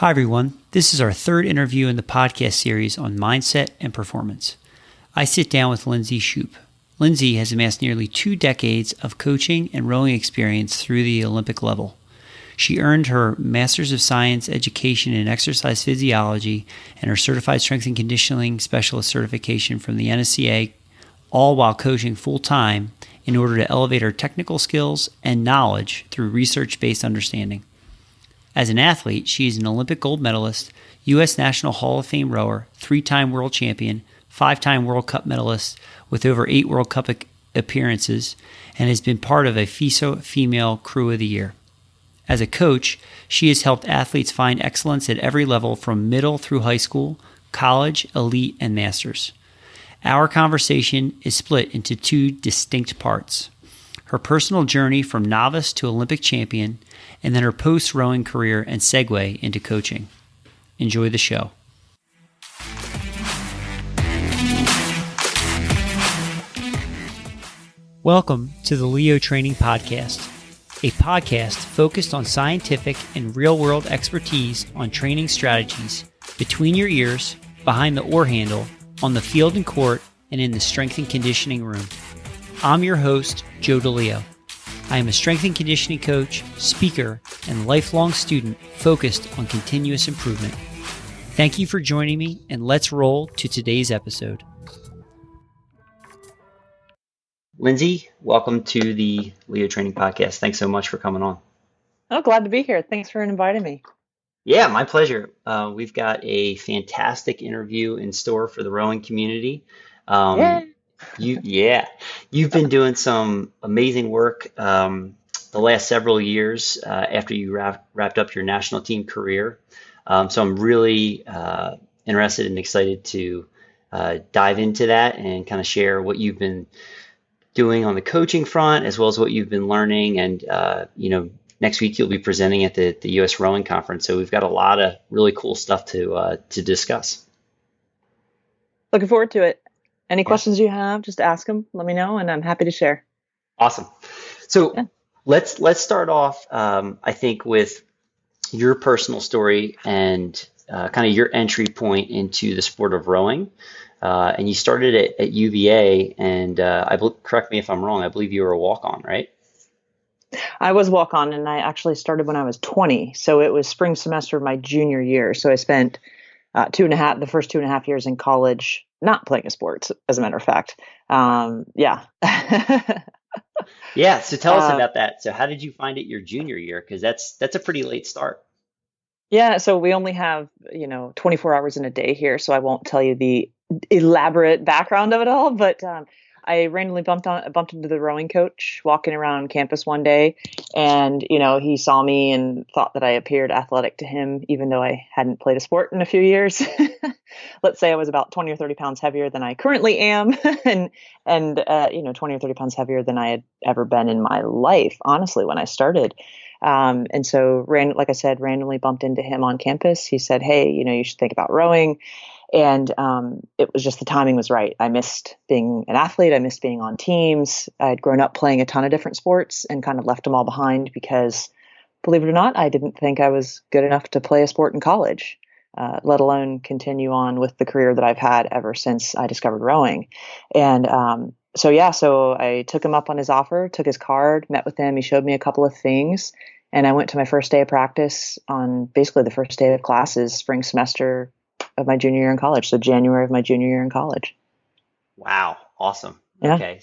Hi, everyone. This is our third interview in the podcast series on mindset and performance. I sit down with Lindsay Shoop. Lindsay has amassed nearly 2 decades of coaching and rowing experience through the Olympic level. She earned her Master's of Science education in Exercise Physiology and her Certified Strength and Conditioning Specialist certification from the NSCA, all while coaching full-time in order to elevate her technical skills and knowledge through research-based understanding. As an athlete, she is an Olympic gold medalist, U.S. National Hall of Fame rower, 3-time world champion, 5-time World Cup medalist with over 8 World Cup appearances, and has been part of a FISA Female Crew of the Year. As a coach, she has helped athletes find excellence at every level from middle through high school, college, elite, and masters. Our conversation is split into 2 distinct parts: her personal journey from novice to Olympic champion, and then her post-rowing career and segue into coaching. Enjoy the show. Welcome to the Leo Training Podcast, a podcast focused on scientific and real-world expertise on training strategies between your ears, behind the oar handle, on the field and court, and in the strength and conditioning room. I'm your host, Joe DeLeo. I am a strength and conditioning coach, speaker, and lifelong student focused on continuous improvement. Thank you for joining me, and let's roll to today's episode. Lindsay, welcome to the Leo Training Podcast. Thanks so much for coming on. Oh, glad to be here. Thanks for inviting me. Yeah, my pleasure. We've got a fantastic interview in store for the rowing community. You've been doing some amazing work the last several years after you wrapped up your national team career. So I'm really interested and excited to dive into that and kind of share what you've been doing on the coaching front, as well as what you've been learning. And next week you'll be presenting at the U.S. Rowing Conference. So we've got a lot of really cool stuff to discuss. Looking forward to it. Any questions you have, just ask them, let me know, and I'm happy to share. Awesome. So let's start off, I think, with your personal story and kind of your entry point into the sport of rowing. And you started at UVA, and correct me if I'm wrong, I believe you were a walk-on, right? I was walk-on, and I actually started when I was 20. So it was spring semester of my junior year. So I spent the first 2.5 years in college not playing a sport, as a matter of fact. Yeah. So tell us about that. So how did you find it your junior year? Because that's a pretty late start. Yeah, so we only have 24 hours in a day here, so I won't tell you the elaborate background of it all. But I randomly bumped into the rowing coach walking around campus one day, and he saw me and thought that I appeared athletic to him, even though I hadn't played a sport in a few years. Let's say I was about 20 or 30 pounds heavier than I currently am, and 20 or 30 pounds heavier than I had ever been in my life, honestly, when I started. And so, like I said, randomly bumped into him on campus. He said, "Hey, you should think about rowing." And it was just the timing was right. I missed being an athlete. I missed being on teams. I'd grown up playing a ton of different sports and kind of left them all behind because, believe it or not, I didn't think I was good enough to play a sport in college, let alone continue on with the career that I've had ever since I discovered rowing. And so I took him up on his offer, took his card, met with him. He showed me a couple of things. And I went to my first day of practice on basically the first day of classes, spring semester of my junior year in college. So January of my junior year in college. Wow. Awesome. Yeah. Okay.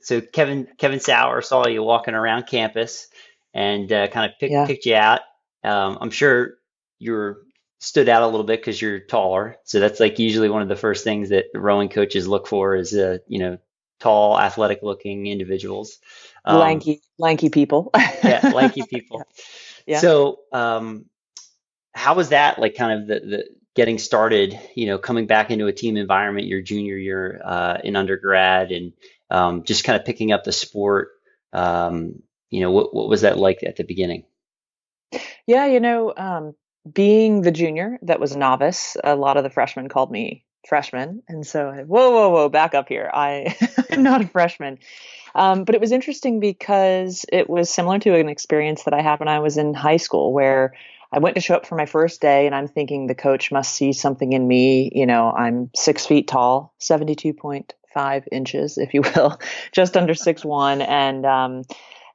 So Kevin Sauer saw you walking around campus and kind of picked you out. I'm sure you stood out a little bit because you're taller. So that's like usually one of the first things that the rowing coaches look for is, tall, athletic looking individuals. Lanky people. Yeah. Lanky people. Yeah. So, how was that like kind of the getting started, coming back into a team environment your junior year in undergrad and just kind of picking up the sport? What was that like at the beginning? Yeah, being the junior that was a novice, a lot of the freshmen called me freshman. And so, whoa, back up here. I'm not a freshman. But it was interesting because it was similar to an experience that I had when I was in high school where I went to show up for my first day, and I'm thinking the coach must see something in me. I'm 6 feet tall, 72.5 inches, if you will, just under 6'1". And,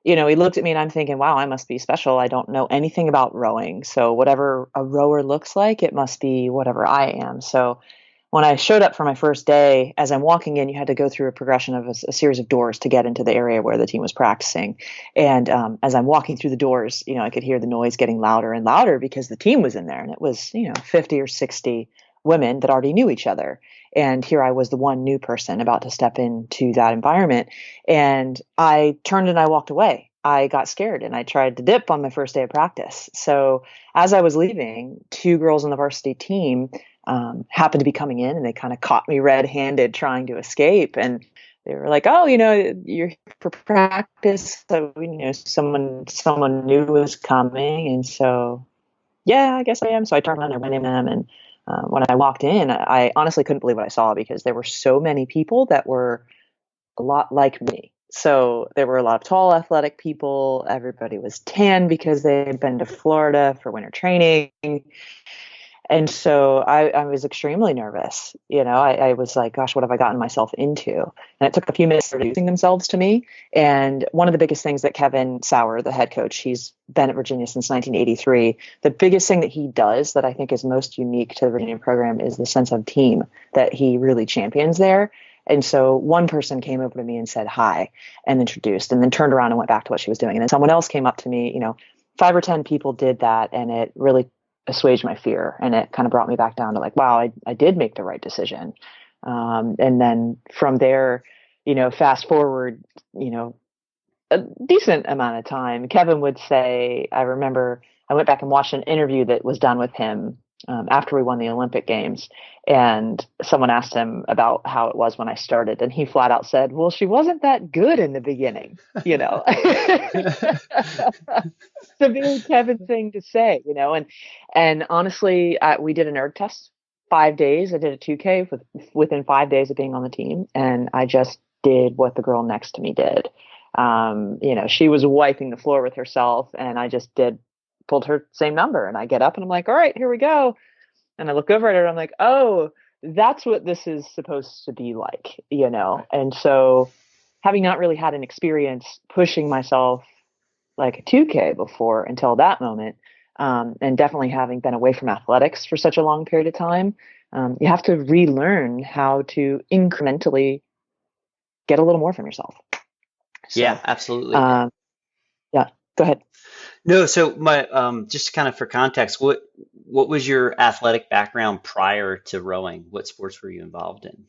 he looked at me and I'm thinking, wow, I must be special. I don't know anything about rowing. So whatever a rower looks like, it must be whatever I am. So when I showed up for my first day, as I'm walking in, you had to go through a progression of a series of doors to get into the area where the team was practicing. And as I'm walking through the doors, I could hear the noise getting louder and louder because the team was in there. And it was, 50 or 60 women that already knew each other. And here I was, the one new person about to step into that environment. And I turned and I walked away. I got scared and I tried to dip on my first day of practice. So as I was leaving, two girls on the varsity team happened to be coming in, and they kind of caught me red-handed trying to escape. And they were like, "Oh, you're here for practice." So someone new was coming, and so yeah, I guess I am. So I turned around and went in them, and when I walked in, I honestly couldn't believe what I saw, because there were so many people that were a lot like me. So there were a lot of tall, athletic people. Everybody was tan because they had been to Florida for winter training. And so I was extremely nervous. I was like, gosh, what have I gotten myself into? And it took a few minutes for introducing themselves to me. And one of the biggest things that Kevin Sauer, the head coach, he's been at Virginia since 1983. The biggest thing that he does that I think is most unique to the Virginia program is the sense of team that he really champions there. And so one person came over to me and said hi and introduced, and then turned around and went back to what she was doing. And then someone else came up to me, 5 or 10 people did that, and it really assuaged my fear. And it kind of brought me back down to like, wow, I did make the right decision. And then from there, fast forward, a decent amount of time, Kevin would say, I remember I went back and watched an interview that was done with him after we won the Olympic Games. And someone asked him about how it was when I started. And he flat out said, well, she wasn't that good in the beginning, It's a very Kevin thing to say, and honestly, we did an erg test, 5 days. I did a 2K within 5 days of being on the team. And I just did what the girl next to me did. She was wiping the floor with herself, and I just pulled her same number. And I get up and I'm like, all right, here we go. And I look over at her and I'm like, oh, that's what this is supposed to be like, And so, having not really had an experience pushing myself like a 2K before until that moment, and definitely having been away from athletics for such a long period of time, you have to relearn how to incrementally get a little more from yourself. So, yeah, absolutely. Yeah, go ahead. No, so my just kind of for context, what was your athletic background prior to rowing? What sports were you involved in?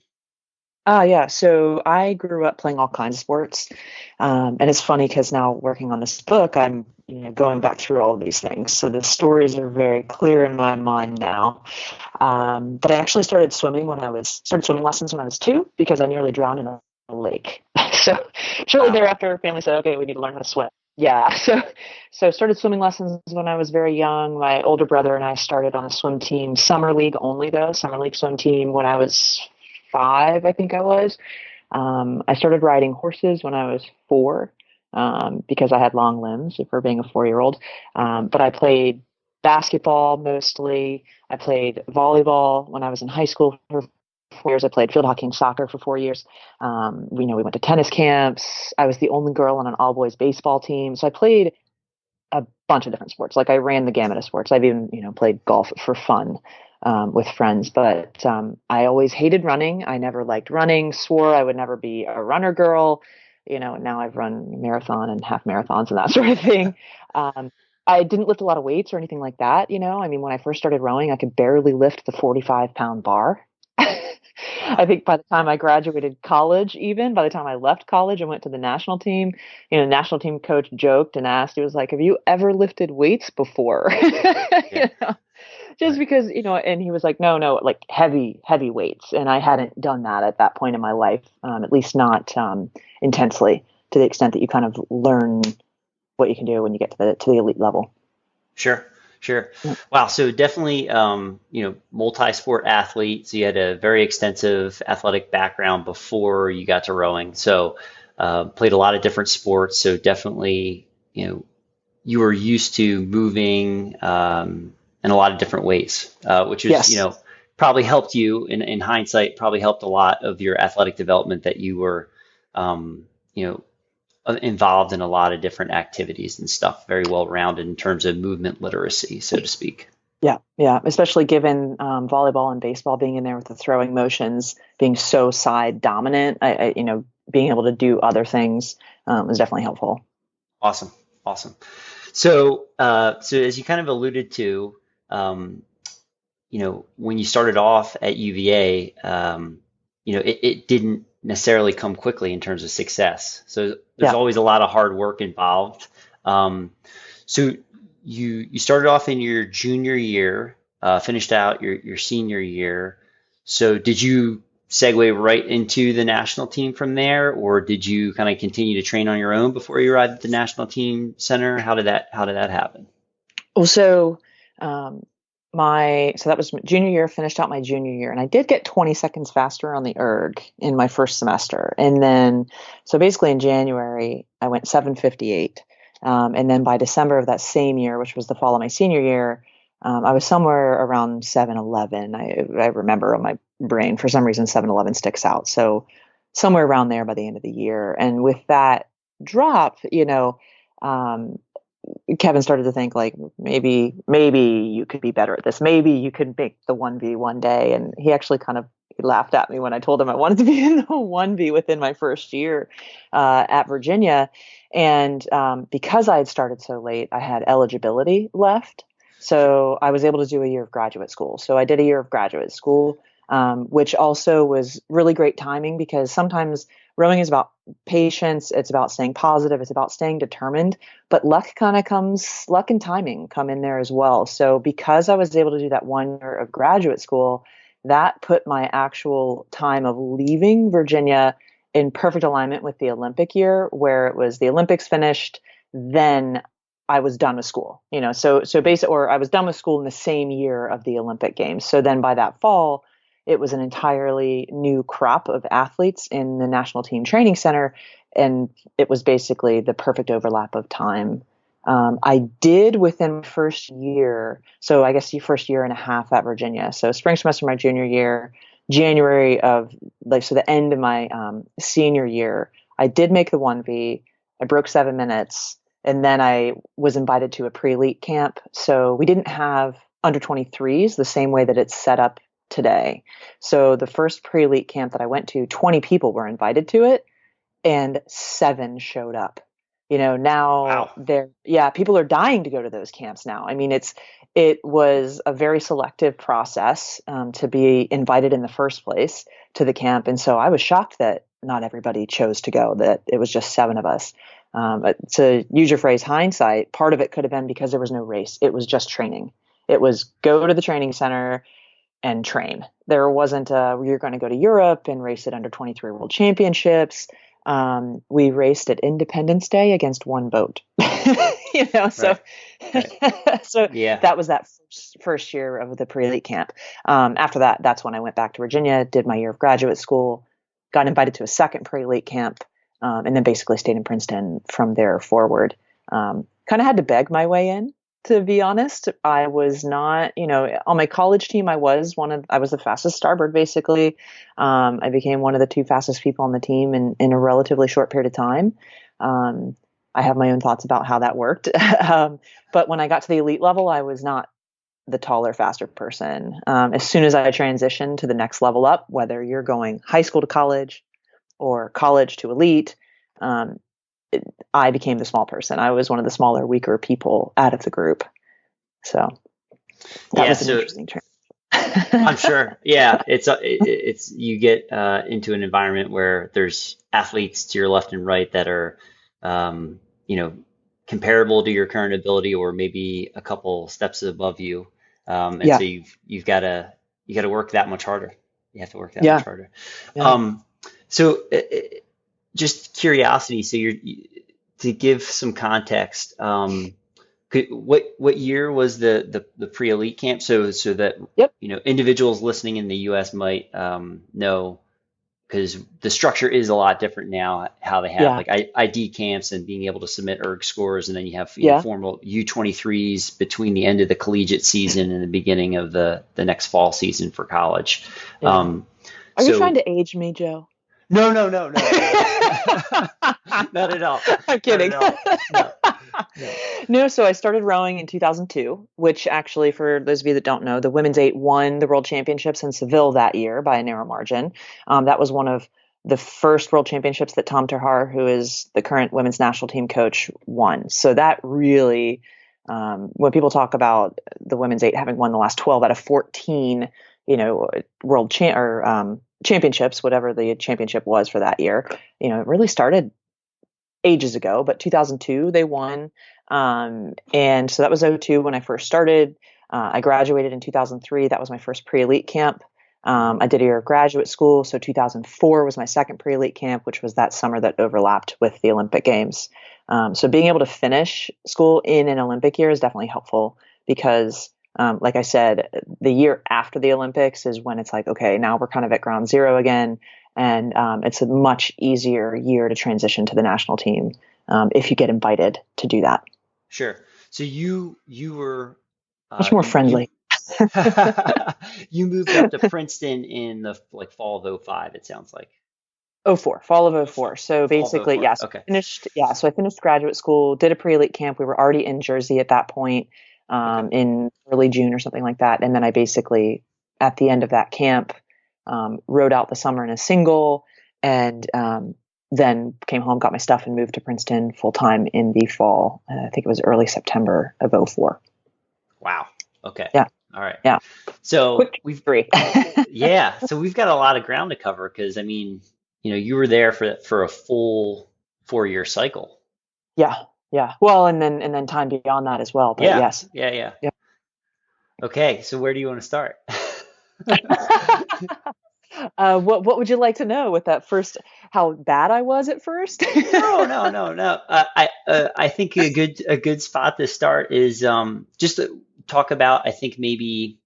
Yeah. So I grew up playing all kinds of sports. And it's funny because now working on this book, I'm going back through all of these things. So the stories are very clear in my mind now. But I actually started swimming lessons when I was 2, because I nearly drowned in a lake. So shortly thereafter, family said, okay, we need to learn how to swim. Yeah. So started swimming lessons when I was very young. My older brother and I started on a swim team, summer league only though, summer league swim team when I was 5, I think I was. I started riding horses when I was 4, because I had long limbs for being a 4-year-old. But I played basketball mostly. I played volleyball when I was in high school for 4 years. I played field hockey and soccer for 4 years. We went to tennis camps. I was the only girl on an all boys baseball team. So I played a bunch of different sports. Like I ran the gamut of sports. I've even, played golf for fun with friends. But I always hated running. I never liked running, swore I would never be a runner girl. Now I've run marathon and half marathons and that sort of thing. I didn't lift a lot of weights or anything like that. When I first started rowing, I could barely lift the 45-pound bar. I think by the time I graduated college, by the time I left college and went to the national team, national team coach joked and asked, he was like, have you ever lifted weights before? Yeah. Just because, and he was like, no, like heavy weights. And I hadn't done that at that point in my life, at least not intensely, to the extent that you kind of learn what you can do when you get to the elite level. Sure. Wow. So definitely, multi-sport athlete. So you had a very extensive athletic background before you got to rowing. So played a lot of different sports. So definitely, you were used to moving in a lot of different ways, which is, Yes. probably helped you in hindsight, probably helped a lot of your athletic development that you were, you know, involved in a lot of different activities and stuff, very well rounded in terms of movement literacy, so to speak. Yeah, yeah. Especially given volleyball and baseball being in there with the throwing motions being so side dominant, being able to do other things was definitely helpful. Awesome. Awesome. So, so as you kind of alluded to, when you started off at UVA, it didn't necessarily come quickly in terms of success. So there's Yeah. always a lot of hard work involved. So you started off in your junior year, finished out your senior year. So did you segue right into the national team from there, or did you kind of continue to train on your own before you arrived at the national team center? How did that happen? Well, so that was my junior year, finished out my junior year, and I did get 20 seconds faster on the erg in my first semester. And then, so basically in January, I went 7:58. And then by December of that same year, which was the fall of my senior year, I was somewhere around 7:11. I remember on my brain, for some reason, 7:11 sticks out. So somewhere around there by the end of the year. And with that drop, Kevin started to think like maybe you could be better at this. Maybe you could make the 1V one day. And he actually he laughed at me when I told him I wanted to be in the 1V within my first year at Virginia. And because I had started so late, I had eligibility left. So I was able to do a year of graduate school. So I did a year of graduate school, which also was really great timing, because sometimes rowing is about patience. It's about staying positive. It's about staying determined. But luck and timing come in there as well. So because I was able to do that 1 year of graduate school, that put my actual time of leaving Virginia in perfect alignment with the Olympic year, where it was the Olympics finished, then I was done with school, so basically, or I was done with school in the same year of the Olympic Games. So then by that fall, it was an entirely new crop of athletes in the National Team Training Center. And it was basically the perfect overlap of time. I did within my first year, so I guess the first year and a half at Virginia. So spring semester my junior year, January of the end of my senior year, I did make the 1V. I broke 7 minutes. And then I was invited to a pre-elite camp. So we didn't have under 23s the same way that it's set up today. So the first pre-elite camp that I went to, 20 people were invited to it and 7 showed up. Now Wow. people are dying to go to those camps now. I mean, it was a very selective process to be invited in the first place to the camp. And so I was shocked that not everybody chose to go, that it was just 7 of us. But to use your phrase, hindsight, part of it could have been because there was no race. It was just training. It was go to the training center and train. There wasn't you're going to go to Europe and race at under 23 World Championships. We raced at Independence Day against one boat. So Right. so Yeah. that was that first year of the pre-elite camp. After that, that's when I went back to Virginia, did my year of graduate school, got invited to a second pre-elite camp, and then basically stayed in Princeton from there forward. Kind of had to beg my way in, to be honest. I was not, on my college team, I was the fastest starboard, basically. I became one of the 2 fastest people on the team in a relatively short period of time. I have my own thoughts about how that worked. But when I got to the elite level, I was not the taller, faster person. As soon as I transitioned to the next level up, whether you're going high school to college or college to elite, I became the small person. I was one of the smaller, weaker people out of the group. So that was an interesting transition. I'm sure. Yeah, it's you get into an environment where there's athletes to your left and right that are, comparable to your current ability, or maybe a couple steps above you. And Yeah. so you got to work that much harder. You have to work that Yeah. much harder. Yeah. So just curiosity. So to give some context. What year was the pre-elite camp? So that Yep. individuals listening in the U.S. might know because the structure is a lot different now, how they have Yeah. like ID camps and being able to submit erg scores. And then you have, Yeah. formal U23s between the end of the collegiate season and the beginning of the next fall season for college. Yeah. Are you trying So to age me, Joe? no, not at all. I'm Not kidding. at all. No, no. No, so I started rowing in 2002, which actually, for those of you that don't know, the women's eight won the world championships in Seville that year by a narrow margin. That was one of the first world championships that Tom Terhar, who is the current women's national team coach, won. So that really, when people talk about the women's eight having won the last 12 out of 14, world championships, whatever the championship was for that year, it really started ages ago, but 2002 they won. And so that was '02 when I first started. I graduated in 2003. That was my first pre-elite camp. I did a year of graduate school. So 2004 was my second pre-elite camp, which was that summer that overlapped with the Olympic Games. So being able to finish school in an Olympic year is definitely helpful because, like I said, the year after the Olympics is when it's like, okay, now we're kind of at ground zero again. And it's a much easier year to transition to the national team if you get invited to do that. Sure. So you were Much more friendly. you moved up to Princeton in the fall of '05, it sounds like. Fall of '04. So Fall of basically, 04. yes, Okay. So I finished graduate school, did a pre-elite camp. We were already in Jersey at that point, in early June or something like that. And then I basically, at the end of that camp, rode out the summer in a single, and then came home, got my stuff, and moved to Princeton full time in the fall. I think it was early September of '04. Wow. Okay. Yeah. All right. Yeah. So Quick we've three. yeah. So we've got a lot of ground to cover because you were there for a full 4-year cycle. Yeah. Yeah. Well, and then time beyond that as well. But Yeah. yes. Yeah. Yeah. Okay. So where do you want to start? What would you like to know with that first? How bad I was at first? No. I think a good spot to start is just to talk about. I think maybe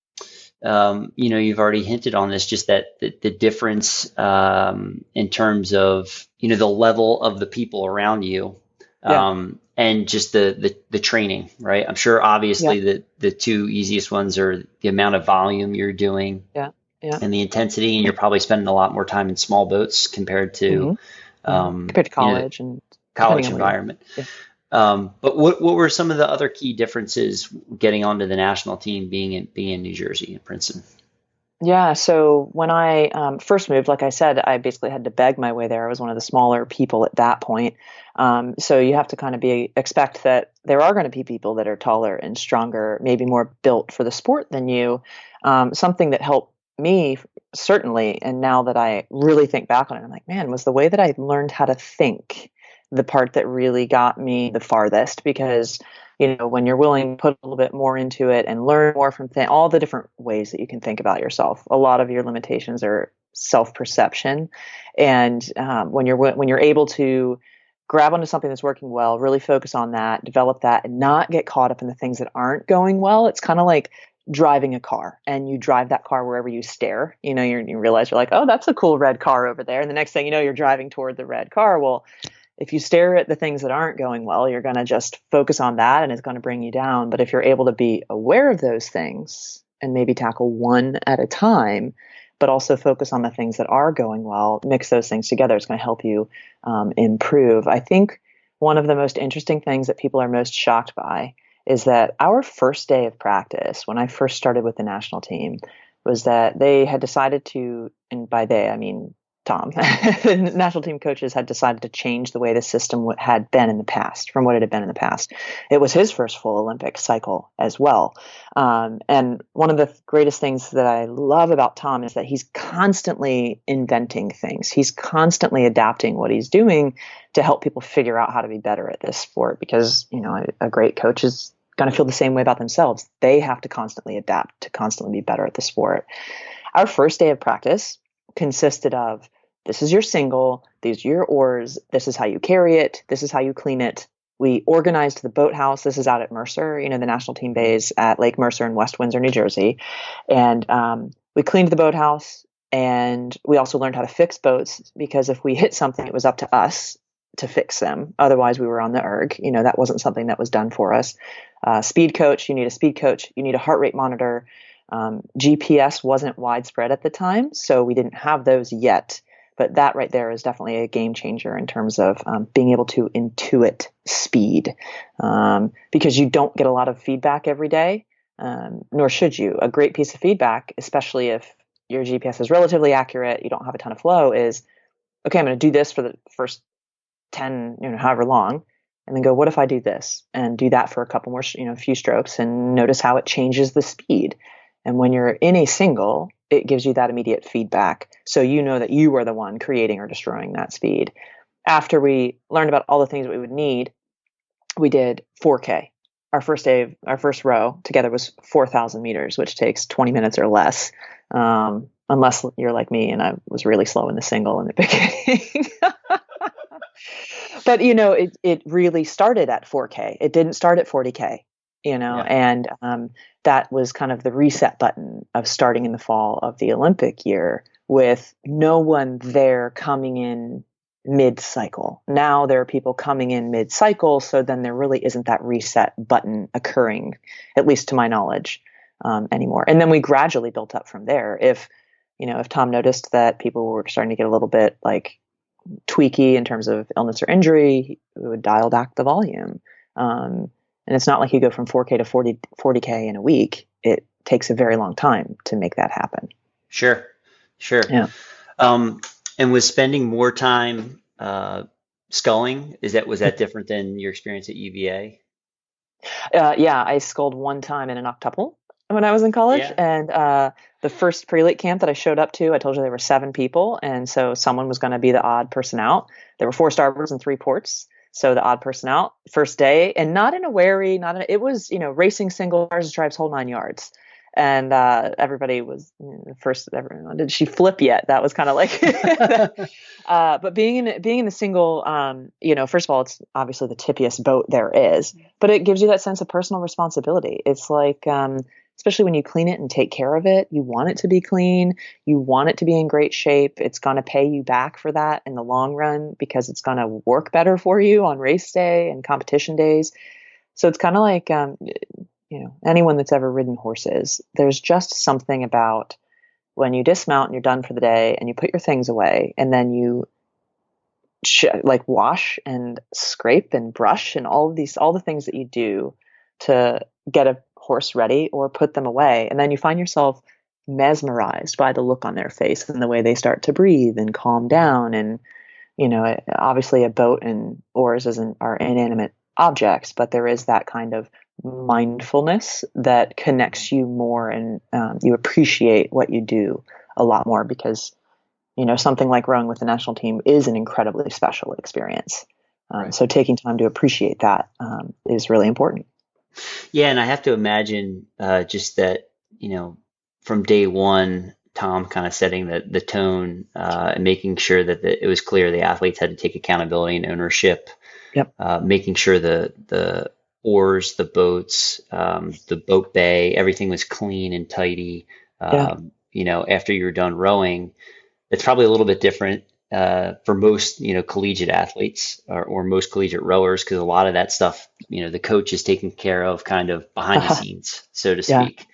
you've already hinted on this, just that the difference in terms of the level of the people around you, and just the training, right? I'm sure obviously the two easiest ones are the amount of volume you're doing. Yeah. And the intensity, and you're probably spending a lot more time in small boats compared to compared to college and college environment. But what were some of the other key differences getting onto the national team, being in New Jersey and Princeton? Yeah, so when I first moved, like I said, I basically had to beg my way there. I was one of the smaller people at that point. So you have to kind of expect that there are going to be people that are taller and stronger, maybe more built for the sport than you. Something that helped me certainly, and now that I really think back on it, I'm like, man, was the way that I learned how to think the part that really got me the farthest, because when you're willing to put a little bit more into it and learn more from all the different ways that you can think about yourself, a lot of your limitations are self-perception. And when you're able to grab onto something that's working well, really focus on that, develop that, and not get caught up in the things that aren't going well, it's kind of like driving a car, and you drive that car wherever you stare. You realize you're like, oh, that's a cool red car over there. And the next thing you know, you're driving toward the red car. Well, if you stare at the things that aren't going well, you're going to just focus on that, and it's going to bring you down. But if you're able to be aware of those things and maybe tackle one at a time, but also focus on the things that are going well, mix those things together, it's going to help you improve. I think one of the most interesting things that people are most shocked by is that our first day of practice, when I first started with the national team, was that they had decided to, and by they, I mean Tom, the national team coaches had decided to change the way the system had been in the past from what it had been in the past. It was his first full Olympic cycle as well. And one of the greatest things that I love about Tom is that he's constantly inventing things. He's constantly adapting what he's doing to help people figure out how to be better at this sport, because, a great coach is going to feel the same way about themselves. They have to constantly adapt to constantly be better at the sport. Our first day of practice consisted of, this is your single, these are your oars, this is how you carry it, this is how you clean it. We organized the boathouse. This is out at Mercer, the national team bays at Lake Mercer in West Windsor, New Jersey. And we cleaned the boathouse. And we also learned how to fix boats, because if we hit something, it was up to us to fix them. Otherwise, we were on the erg. That wasn't something that was done for us. Speed coach, you need a speed coach. You need a heart rate monitor. GPS wasn't widespread at the time, so we didn't have those yet. But that right there is definitely a game changer in terms of being able to intuit speed, because you don't get a lot of feedback every day, nor should you. A great piece of feedback, especially if your GPS is relatively accurate, you don't have a ton of flow, is, okay, I'm going to do this for the first 10, however long, and then go, what if I do this and do that for a couple more, a few strokes, and notice how it changes the speed. And when you're in a single, it gives you that immediate feedback. So you know that you are the one creating or destroying that speed. After we learned about all the things that we would need, we did 4K. Our first row together was 4,000 meters, which takes 20 minutes or less. Unless you're like me and I was really slow in the single in the beginning. But, it really started at 4K. It didn't start at 40K, Yeah. and that was kind of the reset button of starting in the fall of the Olympic year with no one there coming in mid-cycle. Now there are people coming in mid-cycle, so then there really isn't that reset button occurring, at least to my knowledge, anymore. And then we gradually built up from there. If Tom noticed that people were starting to get a little bit like tweaky in terms of illness or injury, we would dial back the volume. And it's not like you go from 4K to 40K in a week. It takes a very long time to make that happen. Sure. Yeah. And was spending more time sculling, was that different than your experience at UVA? Yeah, I sculled one time in an octuple when I was in college. Yeah. And the first prelate camp that I showed up to, I told you there were 7 people. And so someone was going to be the odd person out. There were 4 starboards and 3 ports. So the odd person out first day, and not in a wary, it was, racing single, stars and stripes, whole 9 yards. And everybody was first. Everyone, did she flip yet? That was kind of like, but being in the single, first of all, it's obviously the tippiest boat there is, but it gives you that sense of personal responsibility. It's like, especially when you clean it and take care of it, you want it to be clean. You want it to be in great shape. It's going to pay you back for that in the long run, because it's going to work better for you on race day and competition days. So it's kind of like, anyone that's ever ridden horses, there's just something about when you dismount and you're done for the day and you put your things away, and then you wash and scrape and brush and all the things that you do to get a horse ready or put them away. And then you find yourself mesmerized by the look on their face and the way they start to breathe and calm down. And, obviously a boat and oars are inanimate objects, but there is that kind of mindfulness that connects you more, and you appreciate what you do a lot more, because, something like rowing with the national team is an incredibly special experience. Right. So taking time to appreciate that is really important. Yeah, and I have to imagine just that, from day one, Tom kind of setting the tone and making sure that it was clear the athletes had to take accountability and ownership. Yep. Making sure the oars, the boats, the boat bay, everything was clean and tidy. After you're done rowing, it's probably a little bit different for most, collegiate athletes or most collegiate rowers, because a lot of that stuff, the coach is taking care of kind of behind the scenes, so to speak.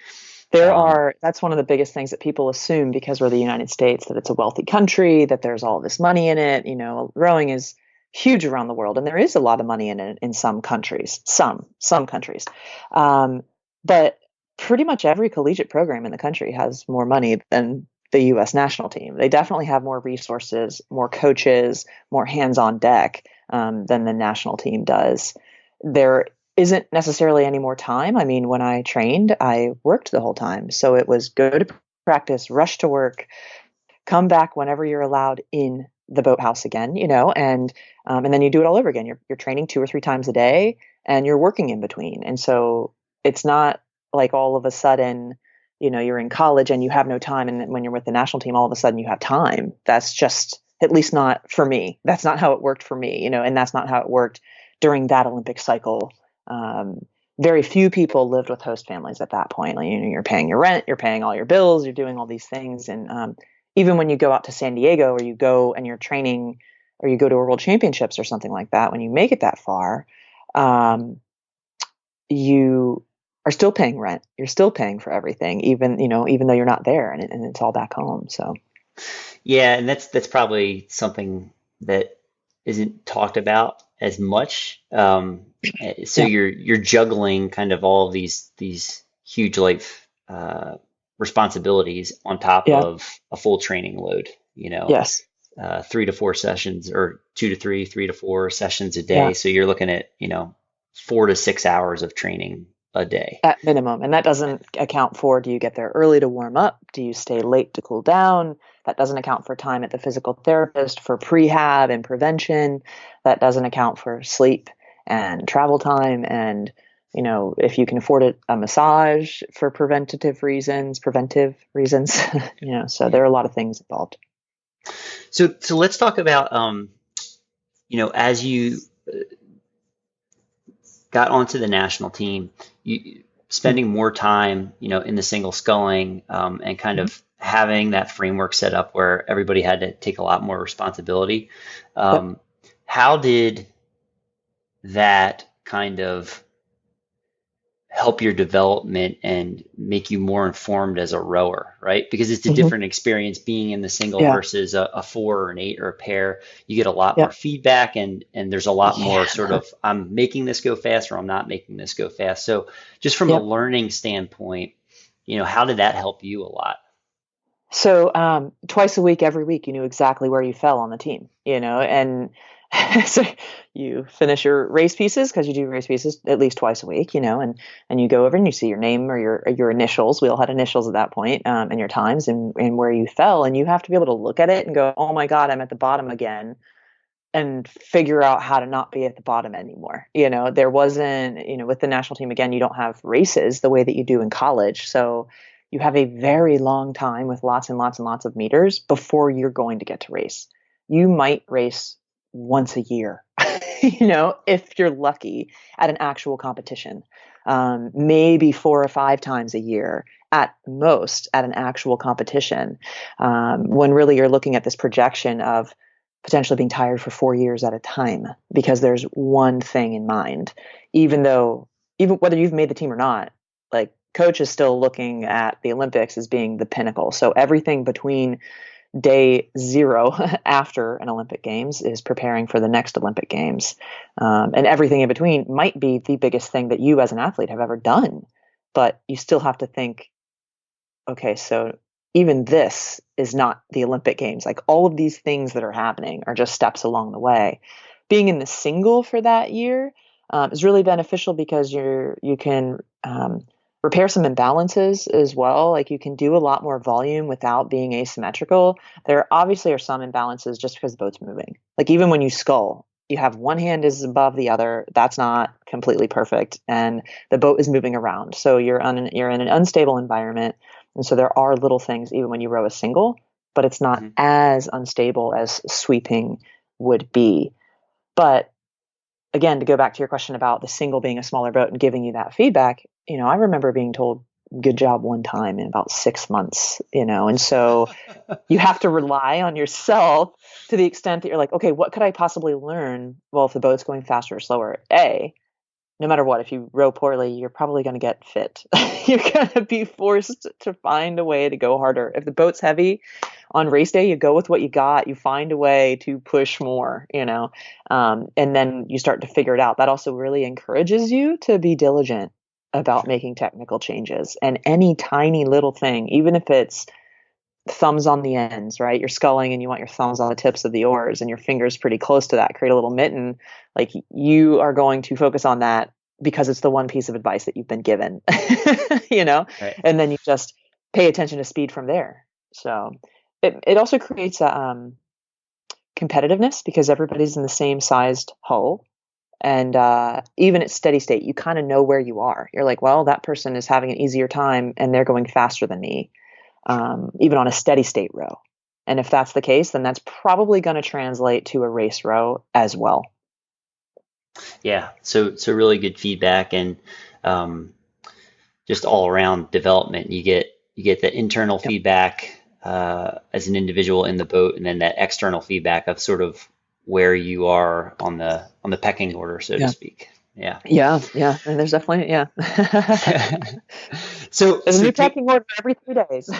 That's one of the biggest things that people assume, because we're the United States, that it's a wealthy country, that there's all this money in it. Rowing is huge around the world, and there is a lot of money in it in some countries, some countries. But pretty much every collegiate program in the country has more money than the U.S. national team. They definitely have more resources, more coaches, more hands on deck than the national team does. There isn't necessarily any more time. I mean, when I trained, I worked the whole time. So it was go to practice, rush to work, come back whenever you're allowed in the boathouse again, and then you do it all over again. You're training 2 or 3 times a day, and you're working in between. And so it's not like all of a sudden, you're in college and you have no time, and when you're with the national team, all of a sudden you have time. That's just, at least not for me. That's not how it worked for me, and that's not how it worked during that Olympic cycle. Very few people lived with host families at that point. You're paying your rent, you're paying all your bills, you're doing all these things, and even when you go out to San Diego, or you go and you're training, or you go to a world championships or something like that, when you make it that far, you are still paying rent. You're still paying for everything, even though you're not there, and it's all back home. So Yeah, and that's probably something that isn't talked about as much. So yeah, you're juggling kind of all of these huge life responsibilities on top yeah, of a full training load. yes, 3 to 4 sessions, or 2 to 3, 3 to 4 sessions a yeah, day. So you're looking at 4 to 6 hours of training a day. at minimum. And that doesn't account for, do you get there early to warm up? Do you stay late to cool down? That doesn't account for time at the physical therapist for prehab and prevention. That doesn't account for sleep and travel time. And, if you can afford it, a massage for preventive reasons, so there Yeah. are a lot of things involved. So let's talk about as you got onto the national team, you spending more time, in the single sculling, and kind Mhm. of having that framework set up where everybody had to take a lot more responsibility. Yep. Um, how did that kind of help your development and make you more informed as a rower, right? Because it's a Mhm. different experience being in the single Yeah. versus a four or an eight or a pair. You get a lot more Yep. feedback, and there's a lot more sort Yeah. of, I'm making this go fast, or I'm not making this go fast. So just from a Yep. learning standpoint, how did that help you a lot? So twice a week, every week, you knew exactly where you fell on the team, and so you finish your race pieces, because you do race pieces at least twice a week, and you go over and you see your name or your initials. We all had initials at that point, and your times and where you fell, and you have to be able to look at it and go, oh my God, I'm at the bottom again, and figure out how to not be at the bottom anymore. There wasn't, with the national team, again, you don't have races the way that you do in college. So you have a very long time with lots and lots and lots of meters before you're going to get to race. You might race once a year, if you're lucky, at an actual competition. Maybe 4 or 5 times a year at most at an actual competition. When really you're looking at this projection of potentially being tired for 4 years at a time because there's one thing in mind, even whether you've made the team or not, like coach is still looking at the Olympics as being the pinnacle. So everything between day zero after an Olympic Games is preparing for the next Olympic Games. And everything in between might be the biggest thing that you as an athlete have ever done. But you still have to think, okay, so even this is not the Olympic Games. Like all of these things that are happening are just steps along the way. Being in the single for that year is really beneficial because you can repair some imbalances as well. Like you can do a lot more volume without being asymmetrical. There obviously are some imbalances just because the boat's moving. Like even when you scull, you have one hand is above the other. That's not completely perfect, and the boat is moving around. So you're in an unstable environment, and so there are little things even when you row a single, but it's not Mhm. as unstable as sweeping would be. But again, to go back to your question about the single being a smaller boat and giving you that feedback, I remember being told, good job one time in about 6 months, and so you have to rely on yourself to the extent that you're like, okay, what could I possibly learn? Well, if the boat's going faster or slower, no matter what, if you row poorly, you're probably going to get fit. You're going to be forced to find a way to go harder. If the boat's heavy on race day, you go with what you got. You find a way to push more, and then you start to figure it out. That also really encourages you to be diligent about Sure. making technical changes. And any tiny little thing, even if it's thumbs on the ends, right? You're sculling and you want your thumbs on the tips of the oars and your fingers pretty close to that, create a little mitten. Like you are going to focus on that because it's the one piece of advice that you've been given, you know, Right. and then you just pay attention to speed from there. So it also creates a competitiveness because everybody's in the same sized hull. And even at steady state, you kind of know where you are. You're like, well, that person is having an easier time and they're going faster than me, Sure. even on a steady state row. And if that's the case, then that's probably going to translate to a race row as well. Yeah. So really good feedback, and um, just all around development. You get the internal Yep. feedback, as an individual in the boat, and then that external feedback of sort of where you are on the pecking order, so to Yeah. speak. Yeah. Yeah. And there's definitely, So there's a new take pecking order every 3 days.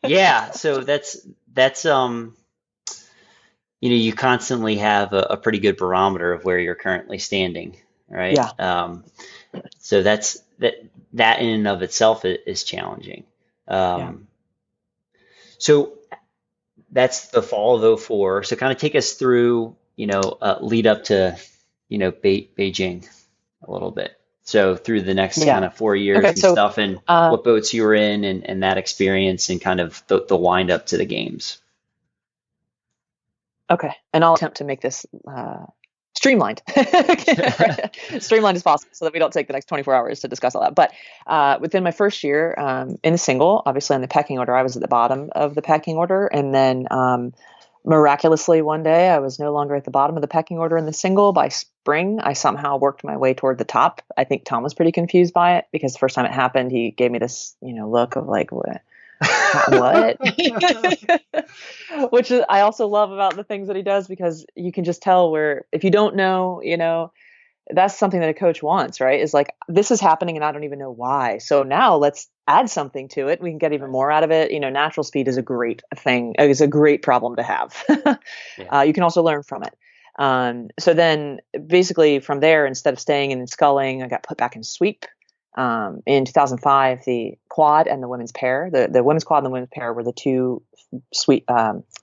yeah. So that's you constantly have a pretty good barometer of where you're currently standing, right? Yeah. So that in and of itself is challenging. Yeah. So that's the fall of '04. So kind of take us through, lead up to, Beijing a little bit. So through the next Yeah. kind of 4 years Okay. and So, stuff, and what boats you were in, and that experience, and kind of the wind up to the games. okay. And I'll attempt to make this streamlined, streamlined as possible, so that we don't take the next 24 hours to discuss all that. But within my first year in the single, obviously on the pecking order, I was at the bottom of the pecking order, and then miraculously one day I was no longer at the bottom of the pecking order in the single. By spring, I somehow worked my way toward the top. I think Tom was pretty confused by it, because the first time it happened, he gave me this look of like, what? Which is, I also love about the things that he does, because you can just tell where, if you don't know, that's something that a coach wants, right? Is like, this is happening and I don't even know why. So now let's add something to it. We can get even more out of it. Natural speed is a great thing. It's a great problem to have. Yeah. You can also learn from it. So then basically from there, instead of staying in sculling, I got put back in sweep. In 2005, the quad and the women's pair, the women's quad and the women's pair were the two sweep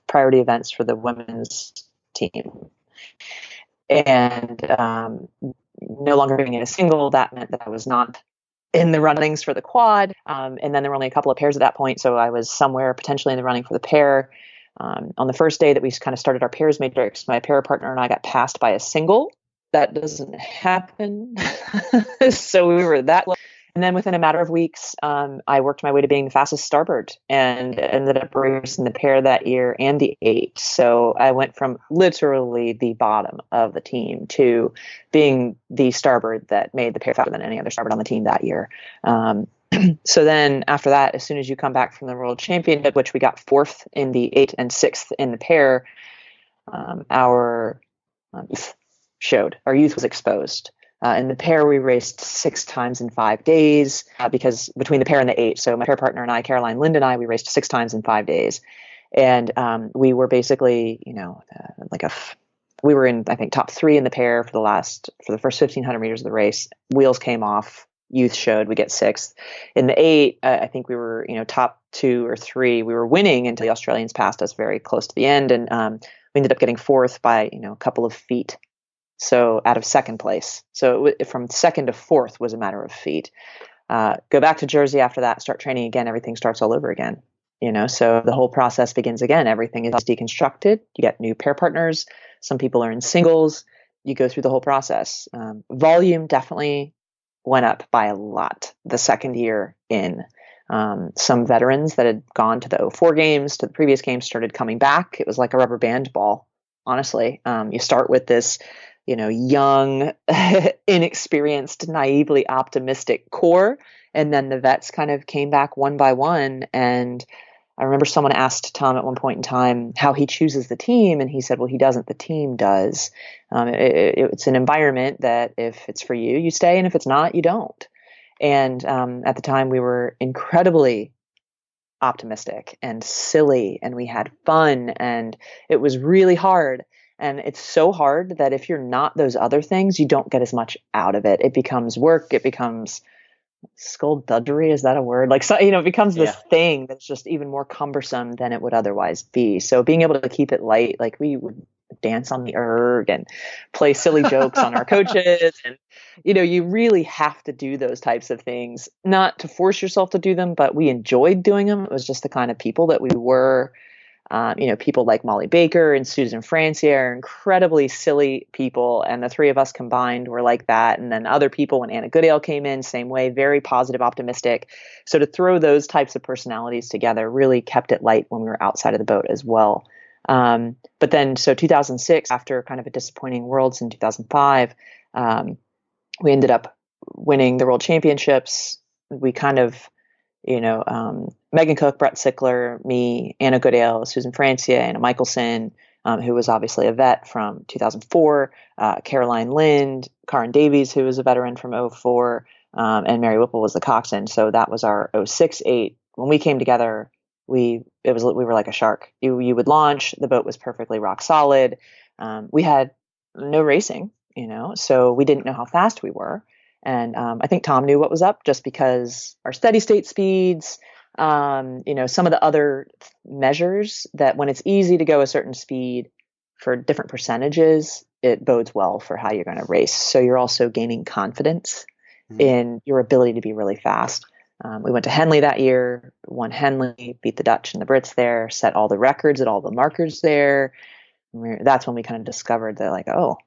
priority events for the women's team. And no longer being in a single, that meant that I was not in the runnings for the quad. And then there were only a couple of pairs at that point, so I was somewhere potentially in the running for the pair. On the first day that we kind of started our pairs matrix, my pair partner and I got passed by a single. That doesn't happen. So we were that low. And then within a matter of weeks, I worked my way to being the fastest starboard, and ended up racing the pair that year and the 8. So I went from literally the bottom of the team to being the starboard that made the pair faster than any other starboard on the team that year. So then after that, as soon as you come back from the world championship, which we got 4th in the 8 and 6th in the pair, our youth was exposed. In the pair, we raced 6 times in 5 days, because between the pair and the 8. So my pair partner and I, Caroline Lind and I, we raced 6 times in 5 days. And we were basically, we were in, I think, top 3 in the pair for the first 1,500 meters of the race. Wheels came off. Youth showed. We get 6th. In the 8, I think we were, top 2 or 3. We were winning until the Australians passed us very close to the end. And we ended up getting 4th by, a couple of feet. So out of 2nd place. So from 2nd to 4th was a matter of feet. Go back to Jersey after that, start training again. Everything starts all over again. So the whole process begins again. Everything is deconstructed. You get new pair partners. Some people are in singles. You go through the whole process. Volume definitely went up by a lot the second year in. Some veterans that had gone to the '04 games, to the previous games, started coming back. It was like a rubber band ball, honestly. You start with this young, inexperienced, naively optimistic core. And then the vets kind of came back one by one. And I remember someone asked Tom at one point in time how he chooses the team. And he said, well, he doesn't, the team does. It's an environment that if it's for you, you stay. And if it's not, you don't. And at the time we were incredibly optimistic and silly, and we had fun, and it was really hard. And it's so hard that if you're not those other things, you don't get as much out of it. It becomes work. It becomes skullduggery. Is that a word? Like, so, it becomes this thing that's just even more cumbersome than it would otherwise be. So being able to keep it light, like we would dance on the erg and play silly jokes on our coaches. And, you really have to do those types of things, not to force yourself to do them, but we enjoyed doing them. It was just the kind of people that we were. People like Molly Baker and Susan Francier are incredibly silly people. And the 3 of us combined were like that. And then other people, when Anna Goodale came in, same way, very positive, optimistic. So to throw those types of personalities together really kept it light when we were outside of the boat as well. But then, so 2006, after kind of a disappointing Worlds in 2005, we ended up winning the World Championships. We kind of, Megan Cook, Brett Sickler, me, Anna Goodale, Susan Francia, Anna Michelson, who was obviously a vet from 2004, Caroline Lind, Karin Davies, who was a veteran from '04, and Mary Whipple was the coxswain. So that was our '06-'08. When we came together, we were like a shark. You would launch, the boat was perfectly rock solid. We had no racing, so we didn't know how fast we were. And I think Tom knew what was up just because our steady state speeds, some of the other measures that when it's easy to go a certain speed for different percentages, it bodes well for how you're going to race. So you're also gaining confidence in your ability to be really fast. We went to Henley that year, won Henley, beat the Dutch and the Brits there, set all the records at all the markers there. That's when we kind of discovered that, like, oh,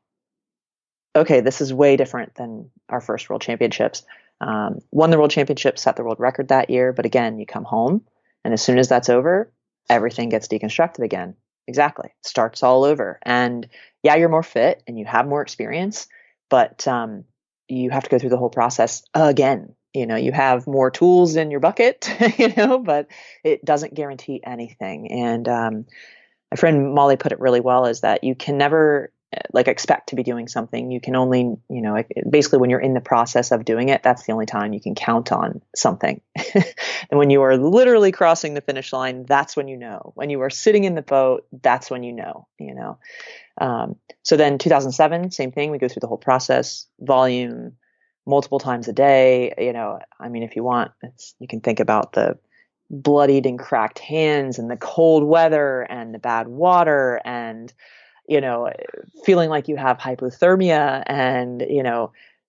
okay, this is way different than our first World Championships. Won the World Championship, set the world record that year. But again, you come home, and as soon as that's over, everything gets deconstructed again. Exactly. Starts all over. And yeah, you're more fit and you have more experience, but you have to go through the whole process again. You have more tools in your bucket, but it doesn't guarantee anything. And my friend Molly put it really well, is that you can never expect to be doing something. You can only, basically when you're in the process of doing it, that's the only time you can count on something. And when you are literally crossing the finish line, that's when you know. When you are sitting in the boat, that's when you know. So then 2007, same thing. We go through the whole process, volume, multiple times a day. If you want, you can think about the bloodied and cracked hands and the cold weather and the bad water and feeling like you have hypothermia and,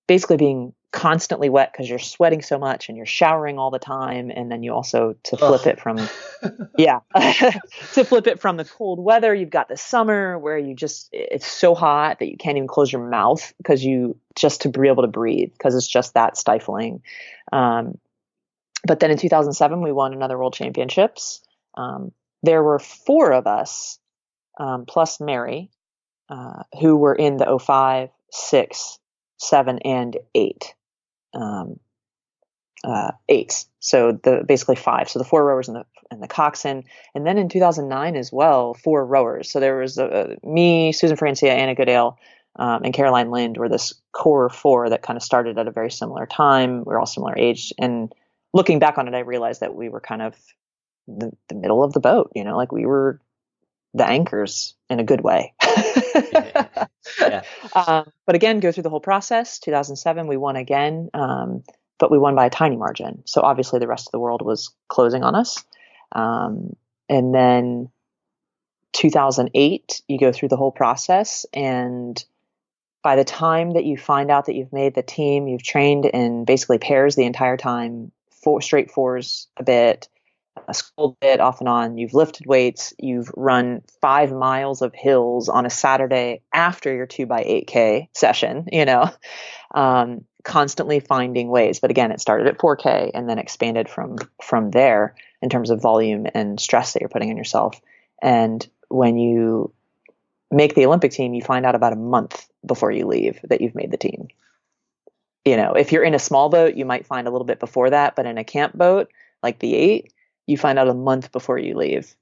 basically being constantly wet because you're sweating so much and you're showering all the time. And then you also, to flip it from, to flip it from the cold weather, you've got the summer where it's so hot that you can't even close your mouth just to be able to breathe because it's just that stifling. But then in 2007, we won another World Championships. There were 4 of us, plus Mary, who were in the 05, 6, 7, and 8. 8s. So basically 5. So the 4 rowers and the coxswain. And then in 2009 as well, 4 rowers. So there was me, Susan Francia, Anna Goodale, and Caroline Lind were this core 4 that kind of started at a very similar time. We're all similar age. And looking back on it, I realized that we were kind of the middle of the boat, we were the anchors in a good way. Yeah. But again, go through the whole process. 2007, we won again, but we won by a tiny margin. So obviously the rest of the world was closing on us. And then 2008, you go through the whole process. And by the time that you find out that you've made the team, you've trained in basically pairs the entire time, 4 straight 4s a bit, a school bit off and on. You've lifted weights. You've run 5 miles of hills on a Saturday after your 2x8K session, constantly finding ways. But again, it started at 4K and then expanded from there in terms of volume and stress that you're putting on yourself. And when you make the Olympic team, you find out about a month before you leave that you've made the team. If you're in a small boat, you might find a little bit before that, but in a camp boat like the 8, you find out a month before you leave.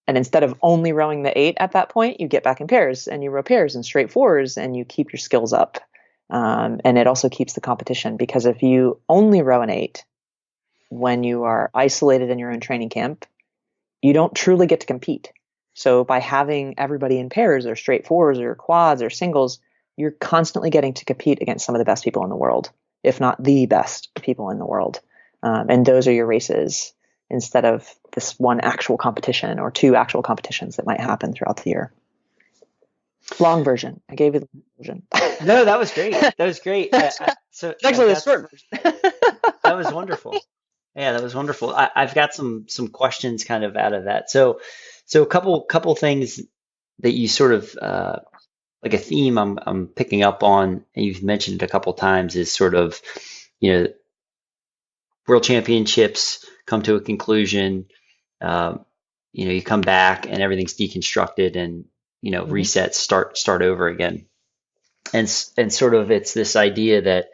And instead of only rowing the 8 at that point, you get back in pairs and you row pairs and straight 4s and you keep your skills up. And it also keeps the competition, because if you only row an 8 when you are isolated in your own training camp, you don't truly get to compete. So by having everybody in pairs or straight 4s or quads or singles, you're constantly getting to compete against some of the best people in the world, if not the best people in the world. And those are your races, instead of this one actual competition or 2 actual competitions that might happen throughout the year. Long version. I gave you the long version. No, that was great. That was great. So it's actually the short version. That was wonderful. Yeah, that was wonderful. I've got some questions kind of out of that. So a couple things that you sort of like a theme I'm picking up on, and you've mentioned it a couple times, is sort of, World Championships come to a conclusion. You come back and everything's deconstructed and resets, start over again. And sort of it's this idea that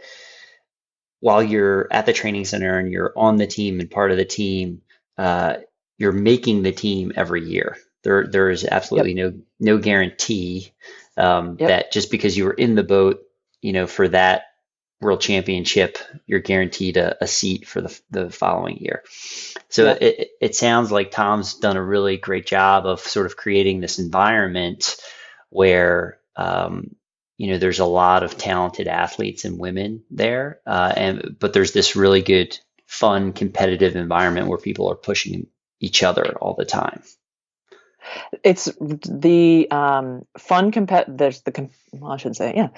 while you're at the training center and you're on the team and part of the team, uh, you're making the team every year. There is Yep. absolutely no guarantee Yep. that just because you were in the boat, for that world championship, you're guaranteed a seat for the following year. So Yep. it sounds like Tom's done a really great job of sort of creating this environment where there's a lot of talented athletes and women there, but there's this really good, fun, competitive environment where people are pushing each other all the time. It's the fun there's well, I should say, yeah.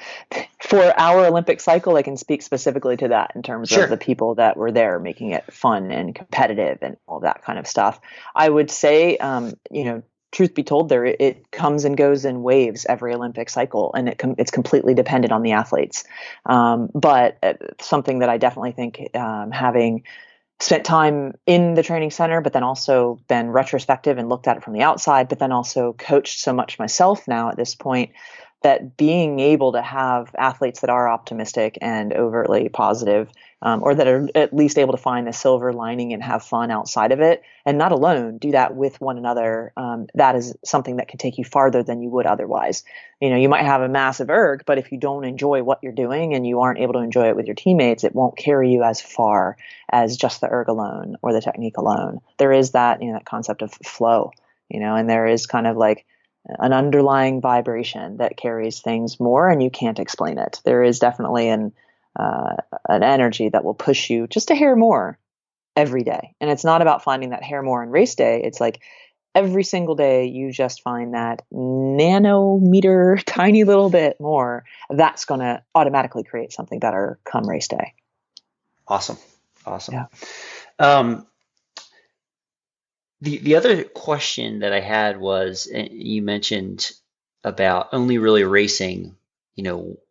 For our Olympic cycle, I can speak specifically to that in terms of Sure. the people that were there making it fun and competitive and all that kind of stuff. I would say, truth be told, it comes and goes in waves every Olympic cycle, and it's completely dependent on the athletes. But something that I definitely think, having spent time in the training center, but then also been retrospective and looked at it from the outside, but then also coached so much myself now at this point, that being able to have athletes that are optimistic and overtly positive, or that are at least able to find the silver lining and have fun outside of it, and not alone, do that with one another, that is something that can take you farther than you would otherwise. You might have a massive erg, but if you don't enjoy what you're doing and you aren't able to enjoy it with your teammates, it won't carry you as far as just the erg alone or the technique alone. There is that concept of flow, and there is kind of like an underlying vibration that carries things more, and you can't explain it. There is definitely an energy that will push you just a hair more every day. And it's not about finding that hair more on race day. It's like every single day you just find that nanometer, tiny little bit more. That's going to automatically create something better come race day. Awesome. Awesome. Yeah. The other question that I had was, you mentioned about only really racing,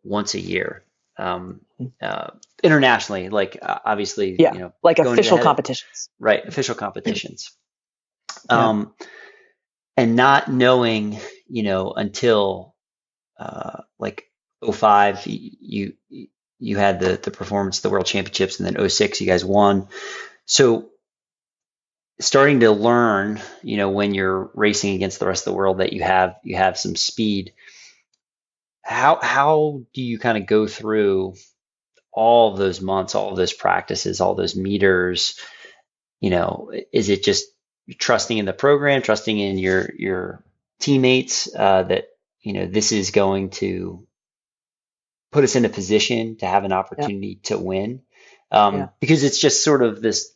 once a year, internationally, like obviously, Yeah. Like going to the official head competitions. right, official competitions, Yeah. and not knowing, until like '05, you had the performance, the World Championships, and then '06 you guys won. So starting to learn, when you're racing against the rest of the world, that you have some speed. How do you kind of go through all of those months, all of those practices, all those meters? Is it just trusting in the program, trusting in your teammates, that this is going to put us in a position to have an Yeah. opportunity to win? Yeah. Because it's just sort of this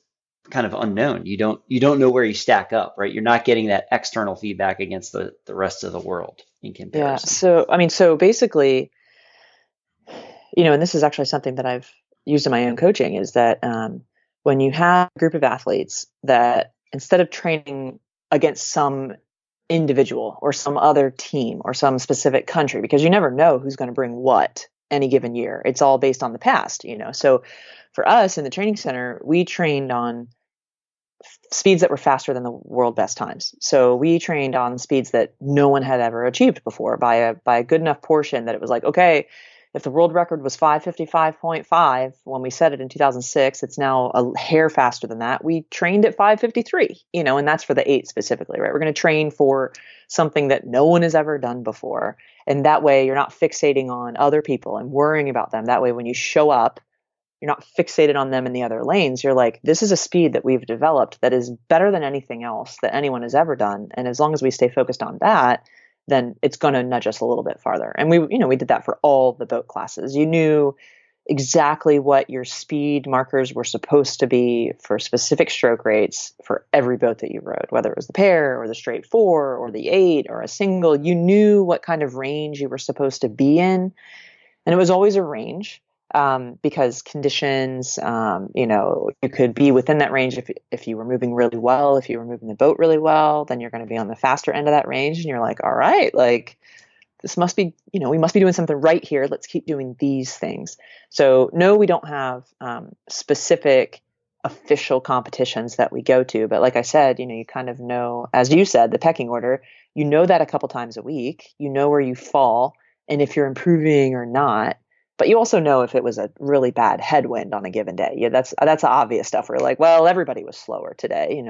kind of unknown. You don't know where you stack up, right? You're not getting that external feedback against the rest of the world in Yeah. comparison. So basically, and this is actually something that I've used in my own coaching, is that when you have a group of athletes that, instead of training against some individual or some other team or some specific country, because you never know who's going to bring what any given year, it's all based on the past. So for us in the training center, we trained on speeds that were faster than the world best times. So we trained on speeds that no one had ever achieved before by a good enough portion that it was like, okay, if the world record was 5:55.5 when we set it in 2006, it's now a hair faster than that. We trained at 5:53, and that's for the 8 specifically, right? We're going to train for something that no one has ever done before. And that way you're not fixating on other people and worrying about them. That way when you show up, you're not fixated on them in the other lanes. You're like, this is a speed that we've developed that is better than anything else that anyone has ever done. And as long as we stay focused on that, then it's going to nudge us a little bit farther. And we did that for all the boat classes. You knew exactly what your speed markers were supposed to be for specific stroke rates for every boat that you rode, whether it was the pair or the straight 4 or the 8 or a single. You knew what kind of range you were supposed to be in. And it was always a range, because conditions, you could be within that range if you were moving really well. If you were moving the boat really well, then you're going to be on the faster end of that range. And you're like, all right, like this must be, we must be doing something right here. Let's keep doing these things. So no, we don't have specific official competitions that we go to. But like I said, you kind of know, as you said, the pecking order. You know that a couple times a week. You know where you fall and if you're improving or not. But you also know if it was a really bad headwind on a given day. Yeah, that's the obvious stuff. Where like, well, everybody was slower today.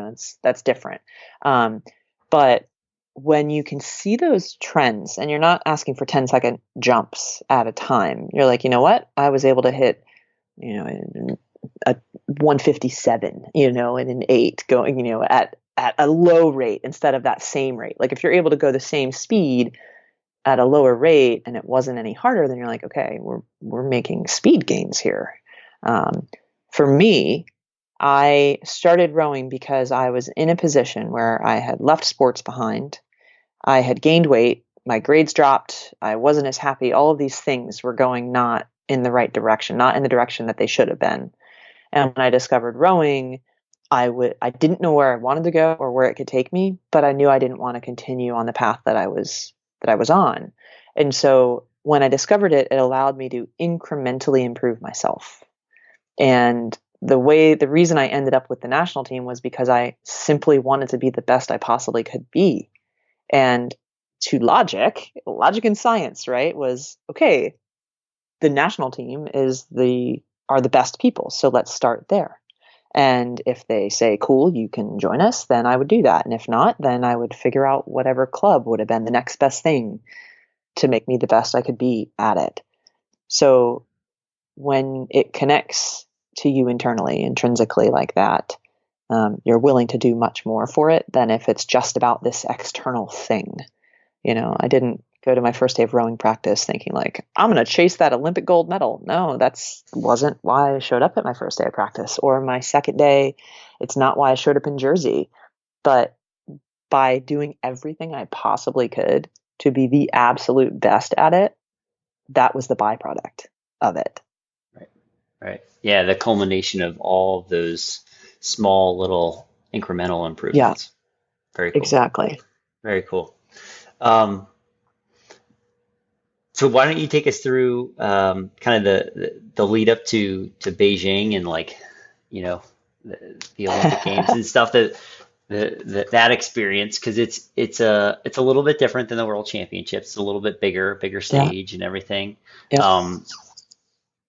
That's different. But when you can see those trends and you're not asking for 10-second jumps at a time, you're like, you know what? I was able to hit, a 157, and an 8 going, at a low rate instead of that same rate. Like if you're able to go the same speed at a lower rate and it wasn't any harder, then you're like, okay, we're making speed gains here. For me, I started rowing because I was in a position where I had left sports behind. I had gained weight. My grades dropped. I wasn't as happy. All of these things were going not in the right direction, not in the direction that they should have been. And when I discovered rowing, I didn't know where I wanted to go or where it could take me, but I knew I didn't want to continue on the path that I was on. And so when I discovered it, it allowed me to incrementally improve myself. And the reason I ended up with the national team was because I simply wanted to be the best I possibly could be. And to logic and science, right, was okay, the national team are the best people. So let's start there. And if they say, cool, you can join us, then I would do that. And if not, then I would figure out whatever club would have been the next best thing to make me the best I could be at it. So when it connects to you internally, intrinsically like that, you're willing to do much more for it than if it's just about this external thing. I didn't go to my first day of rowing practice thinking like, I'm going to chase that Olympic gold medal. No, wasn't why I showed up at my first day of practice or my second day. It's not why I showed up in Jersey. But by doing everything I possibly could to be the absolute best at it, that was the byproduct of it. Right. Yeah, the culmination of all of those small little incremental improvements. Yeah, very cool. Exactly. Very cool. So why don't you take us through kind of the lead up to Beijing and like, the Olympic Games and stuff that experience, because it's a little bit different than the World Championships. It's a little bit bigger stage and everything. Yeah.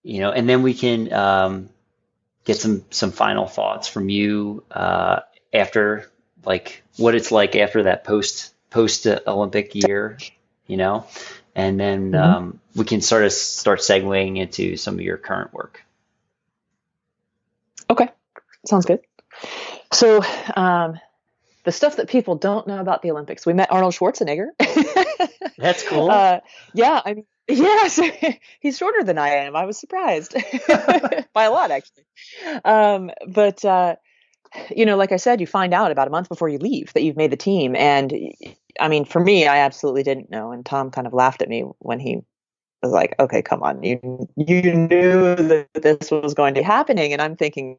And then we can get some final thoughts from you after, like what it's like after that post Olympic year, and then we can start segueing into some of your current work. Okay, sounds good. So the stuff that people don't know about the Olympics, we met Arnold Schwarzenegger. That's cool. Yeah, I mean, yes, he's shorter than I am. I was surprised by a lot, actually. But like I said, you find out about a month before you leave that you've made the team. And I mean, for me, I absolutely didn't know. And Tom kind of laughed at me when he was like, okay, come on. You knew that this was going to be happening. And I'm thinking,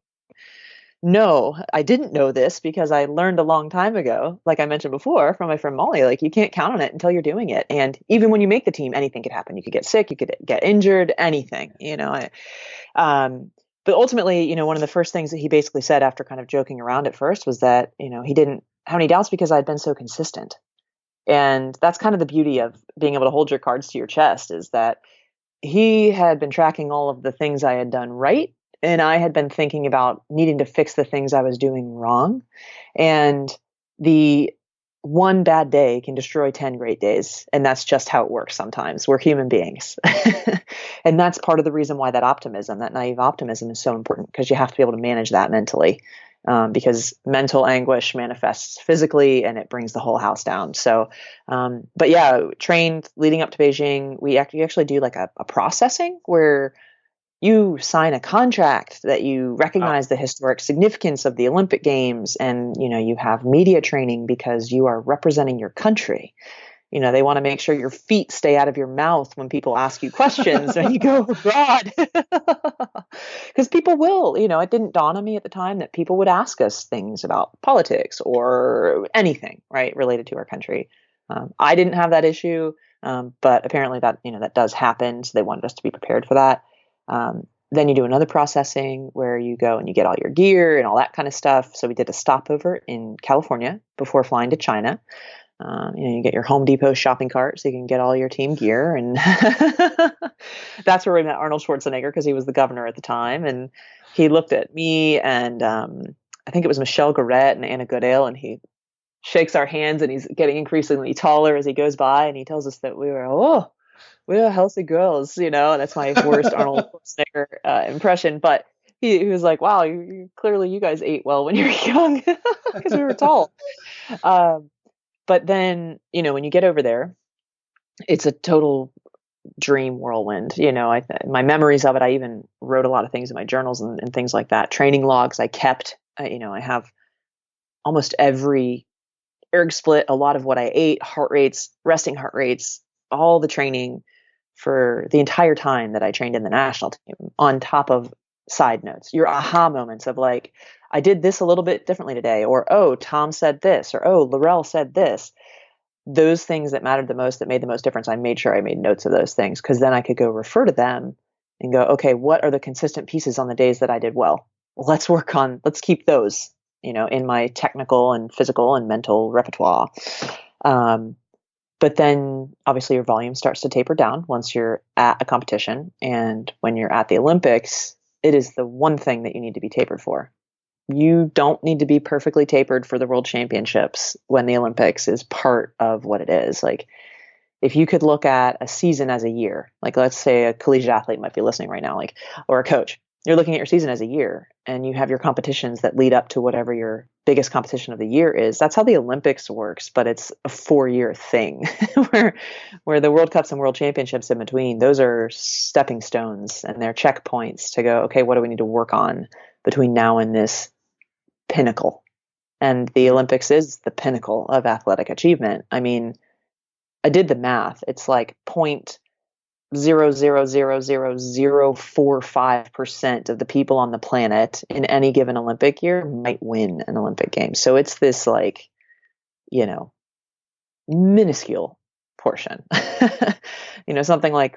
no, I didn't know this because I learned a long time ago, like I mentioned before, from my friend Molly, like you can't count on it until you're doing it. And even when you make the team, anything could happen. You could get sick, you could get injured, anything, but ultimately, one of the first things that he basically said after kind of joking around at first was that, he didn't have any doubts because I'd been so consistent. And that's kind of the beauty of being able to hold your cards to your chest, is that he had been tracking all of the things I had done right. And I had been thinking about needing to fix the things I was doing wrong. And the one bad day can destroy 10 great days. And that's just how it works sometimes. We're human beings. And that's part of the reason why that naive optimism is so important, because you have to be able to manage that mentally, because mental anguish manifests physically and it brings the whole house down. So, but yeah, trained leading up to Beijing, we actually do like a processing where you sign a contract that you recognize the historic significance of the Olympic Games, and you have media training because you are representing your country. They want to make sure your feet stay out of your mouth when people ask you questions and you go abroad, because people will. It didn't dawn on me at the time that people would ask us things about politics or anything, right, related to our country. I didn't have that issue, but apparently that does happen. So they wanted us to be prepared for that. Then you do another processing where you go and you get all your gear and all that kind of stuff. So we did a stopover in California before flying to China. You get your Home Depot shopping cart so you can get all your team gear. And that's where we met Arnold Schwarzenegger, because he was the governor at the time. And he looked at me and I think it was Michelle Garrett and Anna Goodale, and he shakes our hands, and he's getting increasingly taller as he goes by. And he tells us that we're healthy girls, and that's my worst Arnold Schwarzenegger impression. But he was like, wow, clearly you guys ate well when you were young, because we were tall. But then, when you get over there, it's a total dream whirlwind. My memories of it, I even wrote a lot of things in my journals and things like that. Training logs I kept. I have almost every erg split, a lot of what I ate, heart rates, resting heart rates, all the training for the entire time that I trained in the national team, on top of side notes, your aha moments of like, I did this a little bit differently today, or, oh, Tom said this, or, oh, Laurel said this. Those things that mattered the most, that made the most difference, I made sure I made notes of those things, because then I could go refer to them and go, okay, what are the consistent pieces on the days that I did well? Let's keep those, in my technical and physical and mental repertoire. But then obviously your volume starts to taper down once you're at a competition. And when you're at the Olympics, it is the one thing that you need to be tapered for. You don't need to be perfectly tapered for the World Championships when the Olympics is part of what it is. Like, if you could look at a season as a year, like let's say a collegiate athlete might be listening right now, or a coach, you're looking at your season as a year, and you have your competitions that lead up to whatever your biggest competition of the year is. That's how the Olympics works, but it's a 4-year thing where the World Cups and World Championships in between, those are stepping stones, and they're checkpoints to go, okay, what do we need to work on between now and this pinnacle? And the Olympics is the pinnacle of athletic achievement. I mean, I did the math. It's like 0.0000045% of the people on the planet in any given Olympic year might win an Olympic game. So it's this minuscule portion. Something like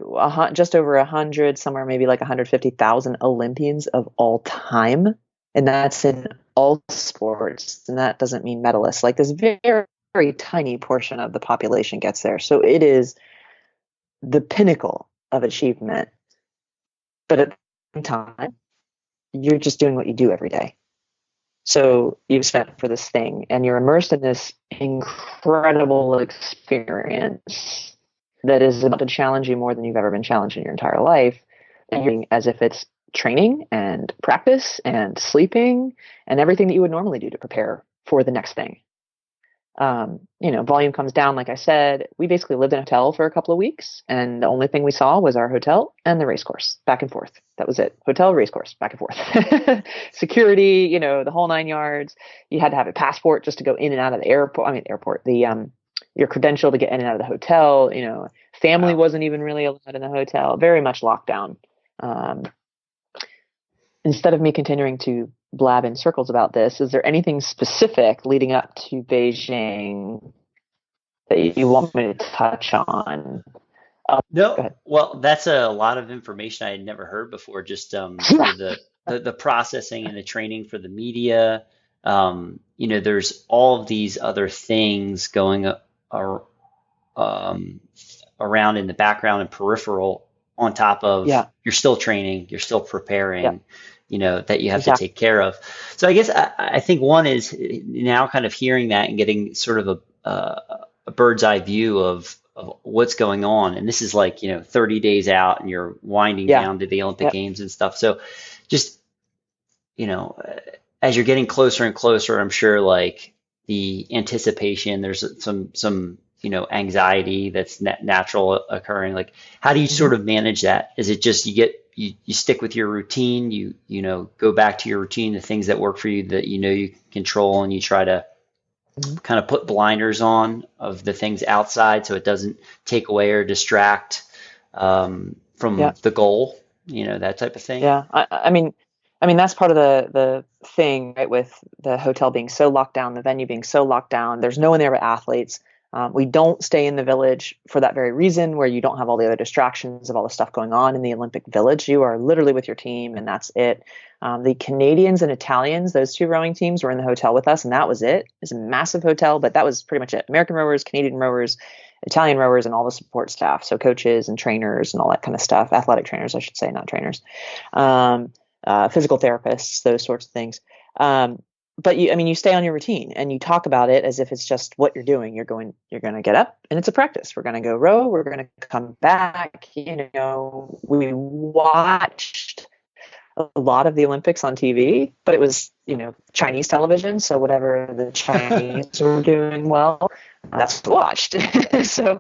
just over 100, somewhere maybe like 150,000 Olympians of all time. And that's in all sports. And that doesn't mean medalists. Like, this very, very tiny portion of the population gets there. So it is the pinnacle of achievement. But at the same time, you're just doing what you do every day. So you've spent for this thing, and you're immersed in this incredible experience that is about to challenge you more than you've ever been challenged in your entire life. And you're as if it's training and practice and sleeping and everything that you would normally do to prepare for the next thing. Volume comes down. Like I said, we basically lived in a hotel for a couple of weeks, and the only thing we saw was our hotel and the race course, back and forth. That was it. Hotel, race course, back and forth. Security, the whole 9 yards. You had to have a passport just to go in and out of the airport, your credential to get in and out of the hotel. Family wasn't even really allowed in the hotel. Very much locked down. Instead of me continuing to blab in circles about this, is there anything specific leading up to Beijing that you want me to touch on? No, well, that's a lot of information I had never heard before. Just sort of the processing and the training for the media. There's all of these other things going around in the background and peripheral, on top of you're still training, you're still preparing, that you have to take care of. So I guess I think one is now kind of hearing that and getting sort of a bird's eye view of what's going on. And this is like, 30 days out, and you're winding down to the Olympic Games and stuff. So just, as you're getting closer and closer, I'm sure like the anticipation, there's some anxiety that's natural occurring. Like, how do you sort of manage that? Is it just you stick with your routine, you go back to your routine, the things that work for you that you can control, and you try to kind of put blinders on of the things outside so it doesn't take away or distract from the goal, that type of thing? Yeah. I mean, that's part of the thing, right? With the hotel being so locked down, the venue being so locked down, there's no one there but athletes. We don't stay in the village for that very reason, where you don't have all the other distractions of all the stuff going on in the Olympic Village. You are literally with your team, and that's it. The Canadians and Italians, those two rowing teams, were in the hotel with us, and that was it. It's a massive hotel, but that was pretty much it. American rowers, Canadian rowers, Italian rowers, and all the support staff. So coaches and trainers and all that kind of stuff. Athletic trainers, I should say, not trainers. Physical therapists, those sorts of things. But you stay on your routine and you talk about it as if it's just what you're doing. You're going to get up and it's a practice. We're going to go row. We're going to come back. We watched a lot of the Olympics on TV, but it was, Chinese television. So whatever the Chinese were doing well, that's what we watched. So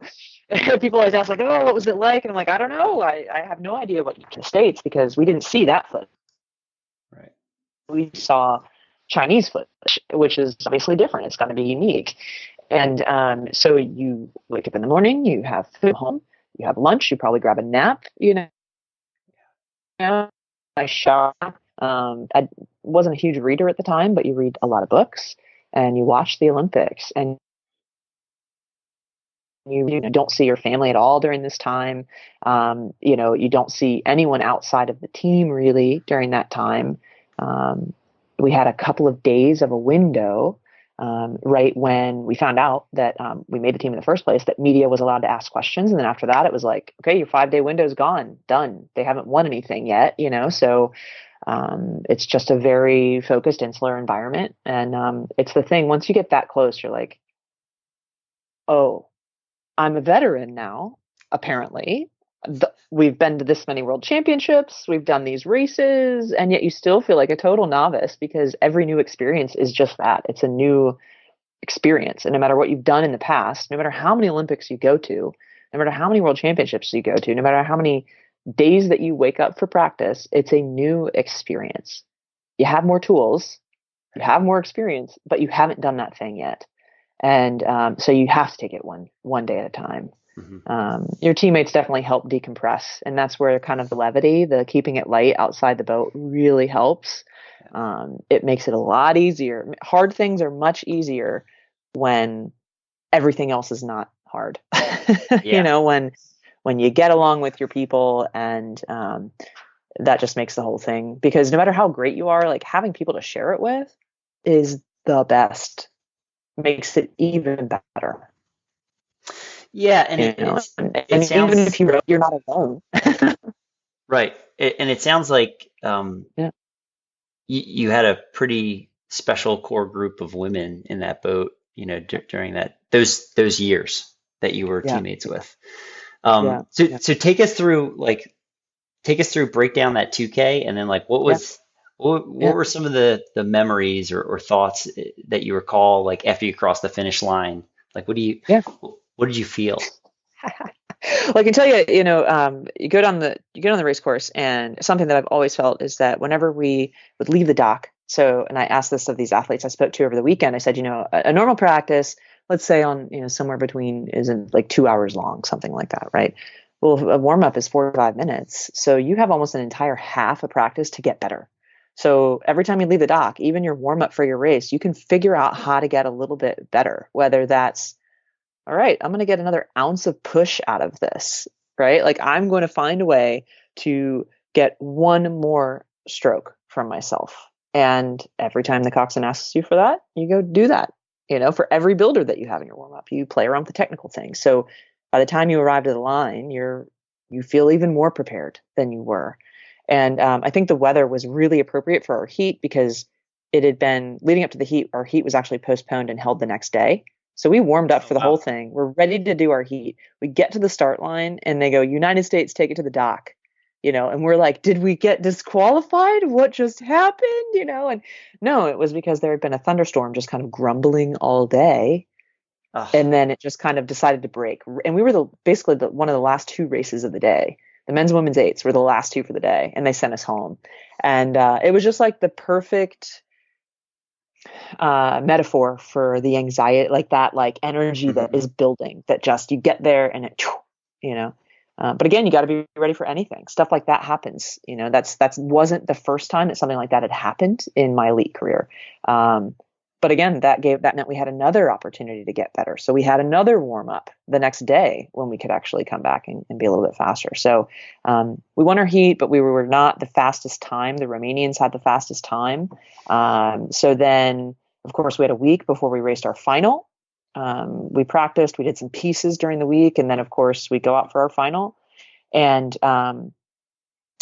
people always ask like, oh, what was it like? And I'm like, I don't know. I have no idea what the States, because we didn't see that footage. Right. We saw Chinese footage, which is obviously different. It's going to be unique. And so you wake up in the morning, you have food home, you have lunch, you probably grab a nap, I shop. I wasn't a huge reader at the time, but you read a lot of books and you watch the Olympics, and you don't see your family at all during this time. You don't see anyone outside of the team really during that time. We had a couple of days of a window right when we found out that we made the team in the first place, that media was allowed to ask questions. And then after that, it was like, okay, your 5-day window is gone, done. They haven't won anything yet, so it's just a very focused, insular environment. And it's the thing, once you get that close, you're like, oh, I'm a veteran now, apparently. We've been to this many world championships, we've done these races, and yet you still feel like a total novice, because every new experience is just that. It's a new experience. And no matter what you've done in the past, no matter how many Olympics you go to, no matter how many world championships you go to, no matter how many days that you wake up for practice, it's a new experience. You have more tools, you have more experience, but you haven't done that thing yet. And so you have to take it one day at a time. Your teammates definitely help decompress, and that's where kind of the levity, the keeping it light outside the boat really helps. It makes it a lot easier. Hard things are much easier when everything else is not hard. When you get along with your people, and that just makes the whole thing, because no matter how great you are, like having people to share it with is the best, makes it even better. Yeah, and it sounds, even if you're not alone. right. And it sounds like you had a pretty special core group of women in that boat, during those years that you were teammates with. So take us through break down that 2K, and then what were some of the memories or thoughts that you recall, like after you crossed the finish line? Like what did you feel? Well, I can tell you, you go down the race course, and something that I've always felt is that whenever we would leave the dock, and I asked this of these athletes I spoke to over the weekend, I said, a normal practice, let's say on, somewhere between isn't like 2 hours long, something like that, right? Well, a warm up is 45 minutes. So you have almost an entire half of practice to get better. So every time you leave the dock, even your warm up for your race, you can figure out how to get a little bit better, whether that's, all right, I'm going to get another ounce of push out of this, right? Like I'm going to find a way to get one more stroke from myself. And every time the coxswain asks you for that, you go do that. For every builder that you have in your warm up, you play around with the technical things. So by the time you arrive to the line, you feel even more prepared than you were. And I think the weather was really appropriate for our heat, because it had been leading up to the heat. Our heat was actually postponed and held the next day. So we warmed up for the whole thing. We're ready to do our heat. We get to the start line and they go, United States, take it to the dock, and we're like, did we get disqualified? What just happened? And no, it was because there had been a thunderstorm just kind of grumbling all day. And then it just kind of decided to break. And we were basically one of the last two races of the day. The men's and women's eights were the last two for the day, and they sent us home. And it was just like the perfect metaphor for the anxiety, like that, like energy that is building, that just you get there and it, but again, you got to be ready for anything. Stuff like that happens. That's wasn't the first time that something like that had happened in my elite career. But again, that meant we had another opportunity to get better. So we had another warm up the next day when we could actually come back and be a little bit faster. So we won our heat, but we were not the fastest time. The Romanians had the fastest time. So then, of course, we had a week before we raced our final. We practiced, we did some pieces during the week, and then of course we go out for our final. And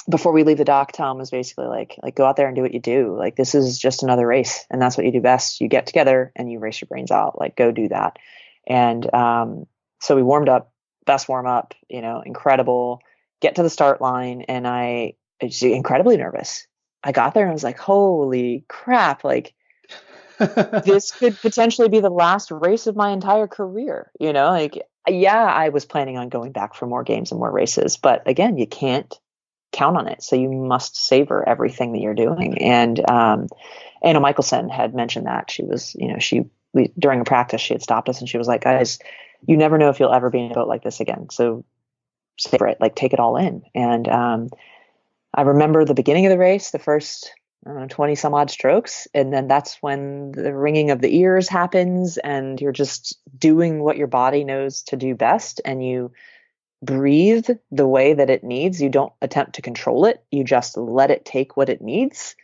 before we leave the dock, Tom was basically like go out there and do what you do. Like, this is just another race, and that's what you do best. You get together and you race your brains out. Like, go do that. And so we warmed up, best warm up, incredible. Get to the start line, and I was incredibly nervous. I got there and I was like, holy crap! Like, this could potentially be the last race of my entire career. Like, yeah, I was planning on going back for more games and more races, but again, you can't count on it. So you must savor everything that you're doing. And Anna Michelson had mentioned that. She was, during a practice, she had stopped us and she was like, guys, you never know if you'll ever be in a boat like this again. So savor it, like, take it all in. And I remember the beginning of the race, the first 20 some odd strokes. And then that's when the ringing of the ears happens and you're just doing what your body knows to do best. And you breathe the way that it needs. You don't attempt to control it. You just let it take what it needs.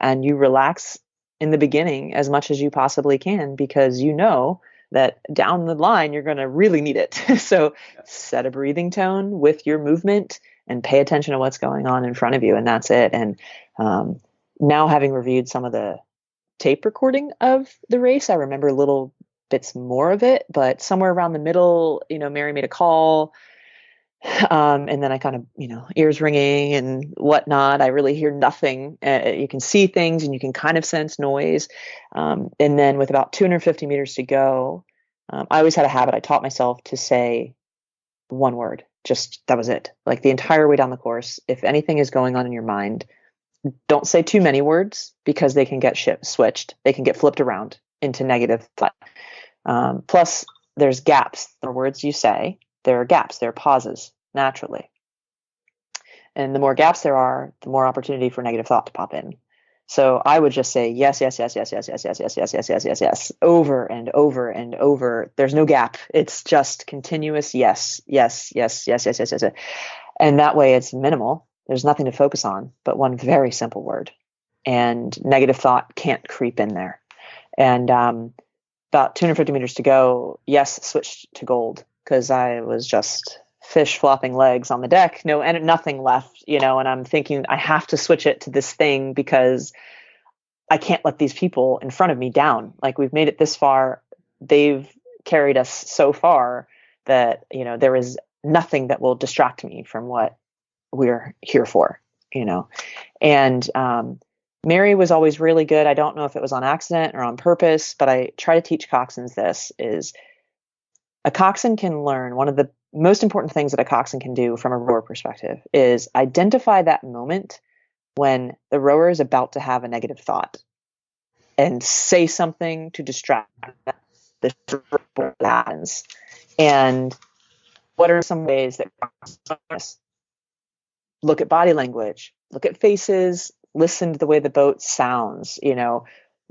And you relax in the beginning as much as you possibly can, because you know that down the line, you're going to really need it. So set a breathing tone with your movement and pay attention to what's going on in front of you. And that's it. And now, having reviewed some of the tape recording of the race, I remember little bits more of it, but somewhere around the middle, Mary made a call. And then I kind of, ears ringing and whatnot. I really hear nothing. You can see things and you can kind of sense noise. And then with about 250 meters to go, I always had a habit. I taught myself to say one word. Just, that was it. Like, the entire way down the course, if anything is going on in your mind, don't say too many words, because they can get switched. They can get flipped around into negative thought. Plus, there's gaps. The words you say, there are gaps. There are pauses naturally. And the more gaps there are, the more opportunity for negative thought to pop in. So I would just say yes, yes, yes, yes, yes, yes, yes, yes, yes, yes, yes, yes, yes, over and over and over. There's no gap. It's just continuous yes, yes, yes, yes, yes, yes, yes. And that way it's minimal. There's nothing to focus on but one very simple word. And negative thought can't creep in there. And about 250 meters to go, yes, switched to gold, because I was just fish flopping legs on the deck, and nothing left, and I'm thinking I have to switch it to this thing because I can't let these people in front of me down. Like, we've made it this far. They've carried us so far that, there is nothing that will distract me from what we're here for, and Mary was always really good. I don't know if it was on accident or on purpose, but I try to teach coxswains this is a coxswain can learn. One of the most important things that a coxswain can do from a rower perspective is identify that moment when the rower is about to have a negative thought and say something to distract the happens. And what are some ways that look at body language, look at faces, listen to the way the boat sounds,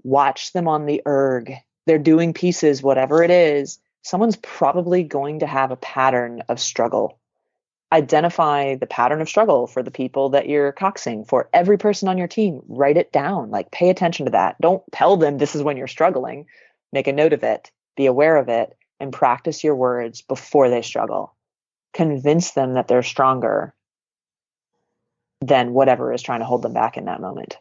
watch them on the erg. They're doing pieces, whatever it is. Someone's probably going to have a pattern of struggle. Identify the pattern of struggle for the people that you're coxing. For every person on your team, write it down. Like, pay attention to that. Don't tell them this is when you're struggling. Make a note of it. Be aware of it. And practice your words before they struggle. Convince them that they're stronger than whatever is trying to hold them back in that moment.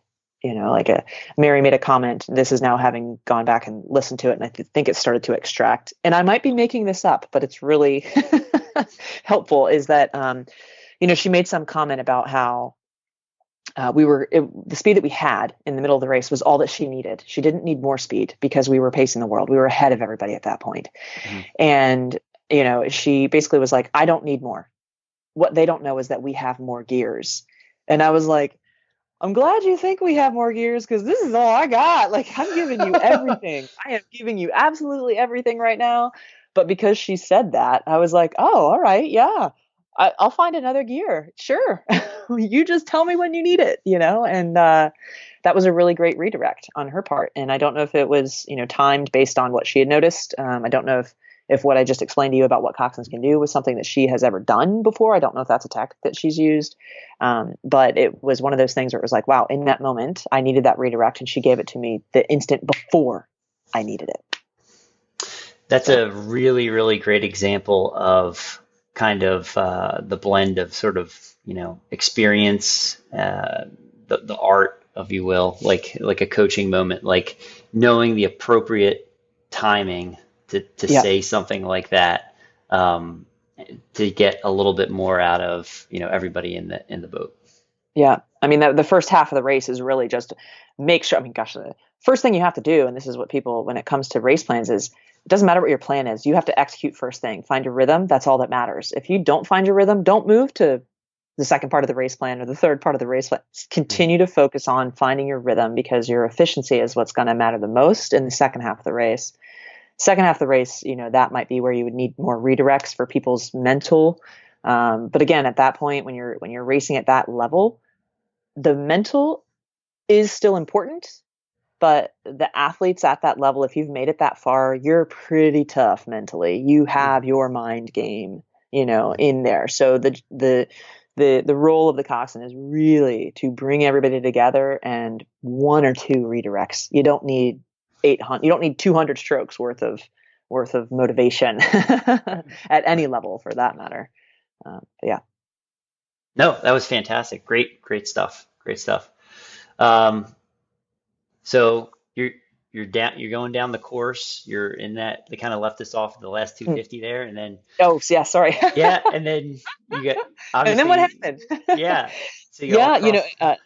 Mary made a comment. This is now having gone back and listened to it, and I think it started to extract. And I might be making this up, but it's really helpful. Is that she made some comment about how the speed that we had in the middle of the race was all that she needed. She didn't need more speed because we were pacing the world. We were ahead of everybody at that point. Mm-hmm. And she basically was like, I don't need more. What they don't know is that we have more gears. And I was like, I'm glad you think we have more gears, because this is all I got. Like, I'm giving you everything. I am giving you absolutely everything right now. But because she said that, I was like, oh, all right. Yeah. I'll find another gear. Sure. You just tell me when you need it, and that was a really great redirect on her part. And I don't know if it was, timed based on what she had noticed. I don't know if what I just explained to you about what coxswains can do was something that she has ever done before. I don't know if that's a tactic that she's used. But it was one of those things where it was like, wow, in that moment, I needed that redirect. And she gave it to me the instant before I needed it. That's a really, really great example of kind of the blend of sort of, experience, the art, if you will, like a coaching moment, like knowing the appropriate timing to say something like that, to get a little bit more out of, everybody in the boat. Yeah. I mean, the first half of the race is really just make sure, I mean, gosh, the first thing you have to do, and this is what people, when it comes to race plans, is it doesn't matter what your plan is. You have to execute first thing, find your rhythm. That's all that matters. If you don't find your rhythm, don't move to the second part of the race plan or the third part of the race plan. Continue to focus on finding your rhythm, because your efficiency is what's going to matter the most in the second half of the race. Second half of the race, that might be where you would need more redirects for people's mental. But again, at that point, when you're racing at that level, the mental is still important, but the athletes at that level, if you've made it that far, you're pretty tough mentally. You have your mind game, in there. So the role of the coxswain is really to bring everybody together and one or two redirects. You don't need 800. You don't need 200 strokes worth of motivation at any level, for that matter. Yeah. No, that was fantastic. Great stuff. Great stuff. So you're going down the course. You're in that. They kind of left us off at the last 250 there, and then Oh yeah, sorry. yeah, and then you get And then what happened? Yeah. So you all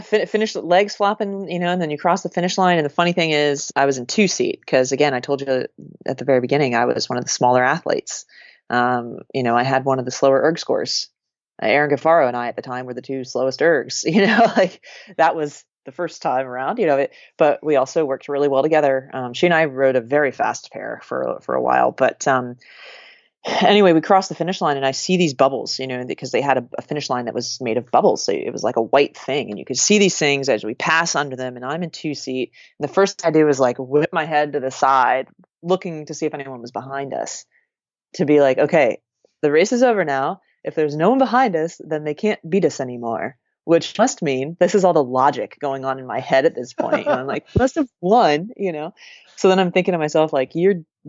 Finish legs flopping, and then you cross the finish line. And the funny thing is, I was in 2-seat because, again, I told you at the very beginning, I was one of the smaller athletes. I had one of the slower erg scores. Aaron Gaffaro and I at the time were the two slowest ergs. Like that was the first time around. But we also worked really well together. She and I rode a very fast pair for a while, but. Anyway, we crossed the finish line and I see these bubbles, because they had a finish line that was made of bubbles. So it was like a white thing and you could see these things as we pass under them, and I'm in 2-seat. And the first thing I do was like whip my head to the side, looking to see if anyone was behind us, to be like, okay, the race is over now. If there's no one behind us, then they can't beat us anymore, which must mean this is all the logic going on in my head at this point. I'm like, must have won, So then I'm thinking to myself, like,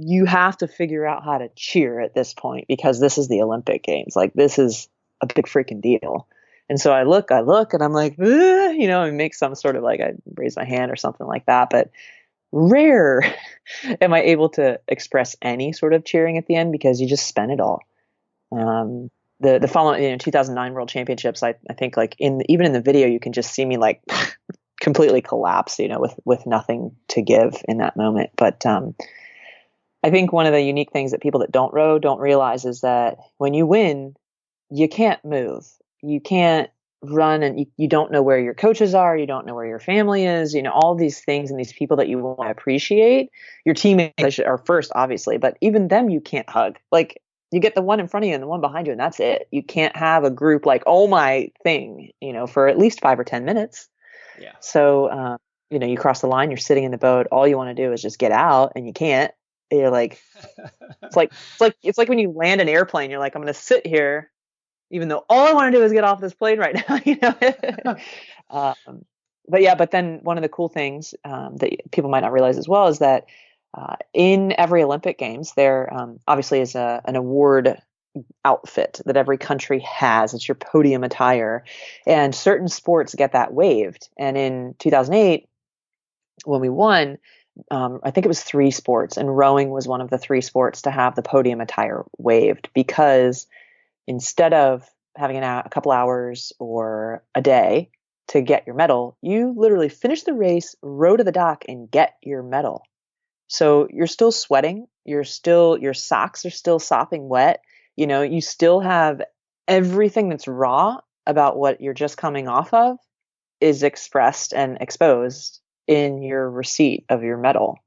you have to figure out how to cheer at this point, because this is the Olympic Games. Like, this is a big freaking deal. And so I look, and I'm like, and make some sort of like, I raise my hand or something like that. But rare am I able to express any sort of cheering at the end, because you just spent it all. The following, 2009 World Championships, I think like even in the video, you can just see me like completely collapse, with nothing to give in that moment. But I think one of the unique things that people that don't row don't realize is that when you win, you can't move. You can't run, and you don't know where your coaches are. You don't know where your family is, all these things, and these people that you want to appreciate. Your teammates are first, obviously, but even them you can't hug. Like, you get the one in front of you and the one behind you, and that's it. You can't have a group like, oh my thing, for at least 5 or 10 minutes. Yeah. So, you cross the line, you're sitting in the boat. All you want to do is just get out, and you can't. You're like, it's like when you land an airplane, you're like, I'm going to sit here, even though all I want to do is get off this plane right now, But then one of the cool things that people might not realize as well is that in every Olympic Games, there obviously is an award outfit that every country has. It's your podium attire, and certain sports get that waived. And in 2008, when we won, I think it was 3 sports, and rowing was one of the 3 sports to have the podium attire waived, because instead of having a couple hours or a day to get your medal, you literally finish the race, row to the dock, and get your medal. So you're still sweating. Your socks are still sopping wet. You still have everything that's raw about what you're just coming off of is expressed and exposed in your receipt of your medal.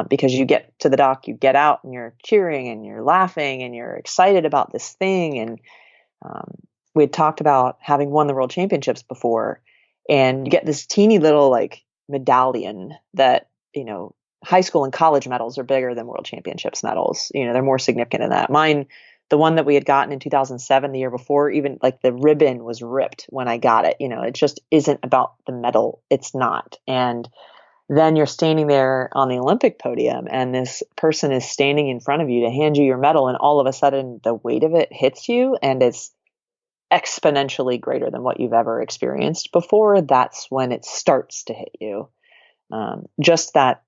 Because you get to the dock, you get out, and you're cheering and you're laughing and you're excited about this thing. we had talked about having won the world championships before, and you get this teeny little like medallion that, high school and college medals are bigger than world championships medals. They're more significant than that. Mine, the one that we had gotten in 2007, the year before, even like the ribbon was ripped when I got it. It just isn't about the medal. It's not. And then you're standing there on the Olympic podium and this person is standing in front of you to hand you your medal. And all of a sudden the weight of it hits you and it's exponentially greater than what you've ever experienced before. That's when it starts to hit you. Just that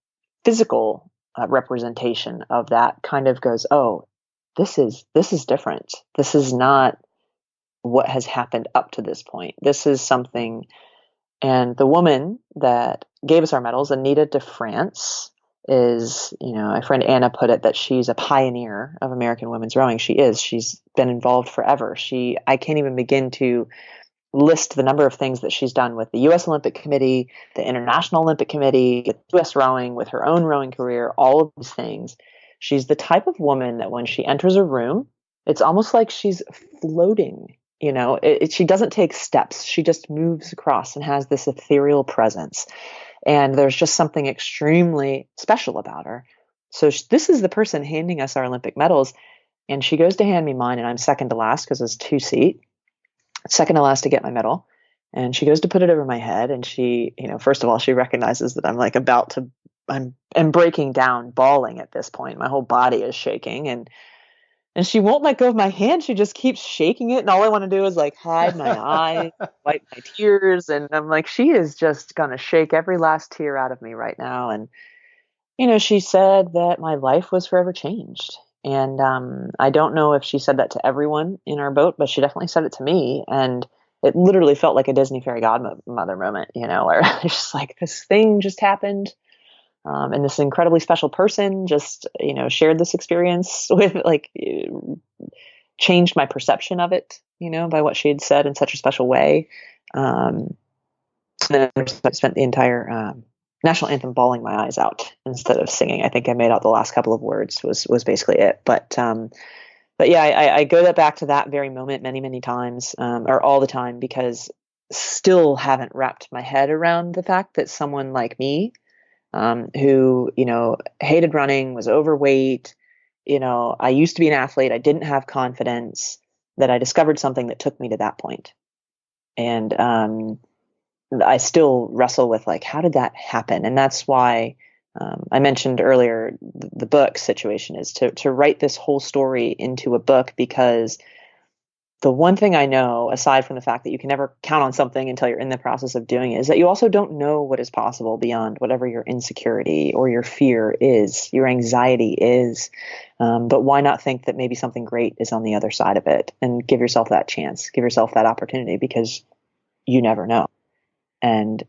physical representation of that kind of goes, oh, this is different. This is not what has happened up to this point. This is something. And the woman that gave us our medals, Anita de France, is, my friend Anna put it that she's a pioneer of American women's rowing. She is. She's been involved forever. I can't even begin to list the number of things that she's done with the U.S. Olympic Committee, the International Olympic Committee, with U.S. rowing, with her own rowing career, all of these things. She's the type of woman that when she enters a room, it's almost like she's floating. She doesn't take steps. She just moves across and has this ethereal presence. And there's just something extremely special about her. So this is the person handing us our Olympic medals. And she goes to hand me mine, and I'm second to last because it's 2-seat. Second to last to get my medal. And she goes to put it over my head. And she, first of all, she recognizes that I'm like I'm breaking down, bawling at this point. My whole body is shaking. And she won't let go of my hand. She just keeps shaking it. And all I want to do is like hide my eyes, wipe my tears. And I'm like, she is just going to shake every last tear out of me right now. And, she said that my life was forever changed. And I don't know if she said that to everyone in our boat, but she definitely said it to me. And it literally felt like a Disney fairy godmother moment, where it's just like this thing just happened. And this incredibly special person just, shared this experience with changed my perception of it, by what she had said in such a special way. And then I spent the entire national anthem bawling my eyes out instead of singing. I think I made out the last couple of words was basically it. But yeah, I go back to that very moment many, many times, or all the time, because still haven't wrapped my head around the fact that someone like me, who, hated running, was overweight, I used to be an athlete. I didn't have confidence, that I discovered something that took me to that point. And, I still wrestle with how did that happen? And that's why, I mentioned earlier, the book situation is to write this whole story into a book, because the one thing I know, aside from the fact that you can never count on something until you're in the process of doing it, is that you also don't know what is possible beyond whatever your insecurity or your fear is, your anxiety is. But why not think that maybe something great is on the other side of it, and give yourself that chance, give yourself that opportunity, because you never know. And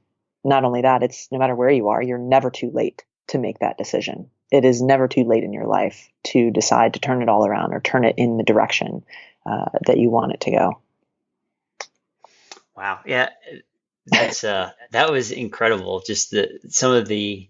not only that, it's no matter where you are, you're never too late to make that decision. It is never too late in your life to decide to turn it all around or turn it in the direction that you want it to go. Wow. Yeah. That's, that was incredible. Just some of the,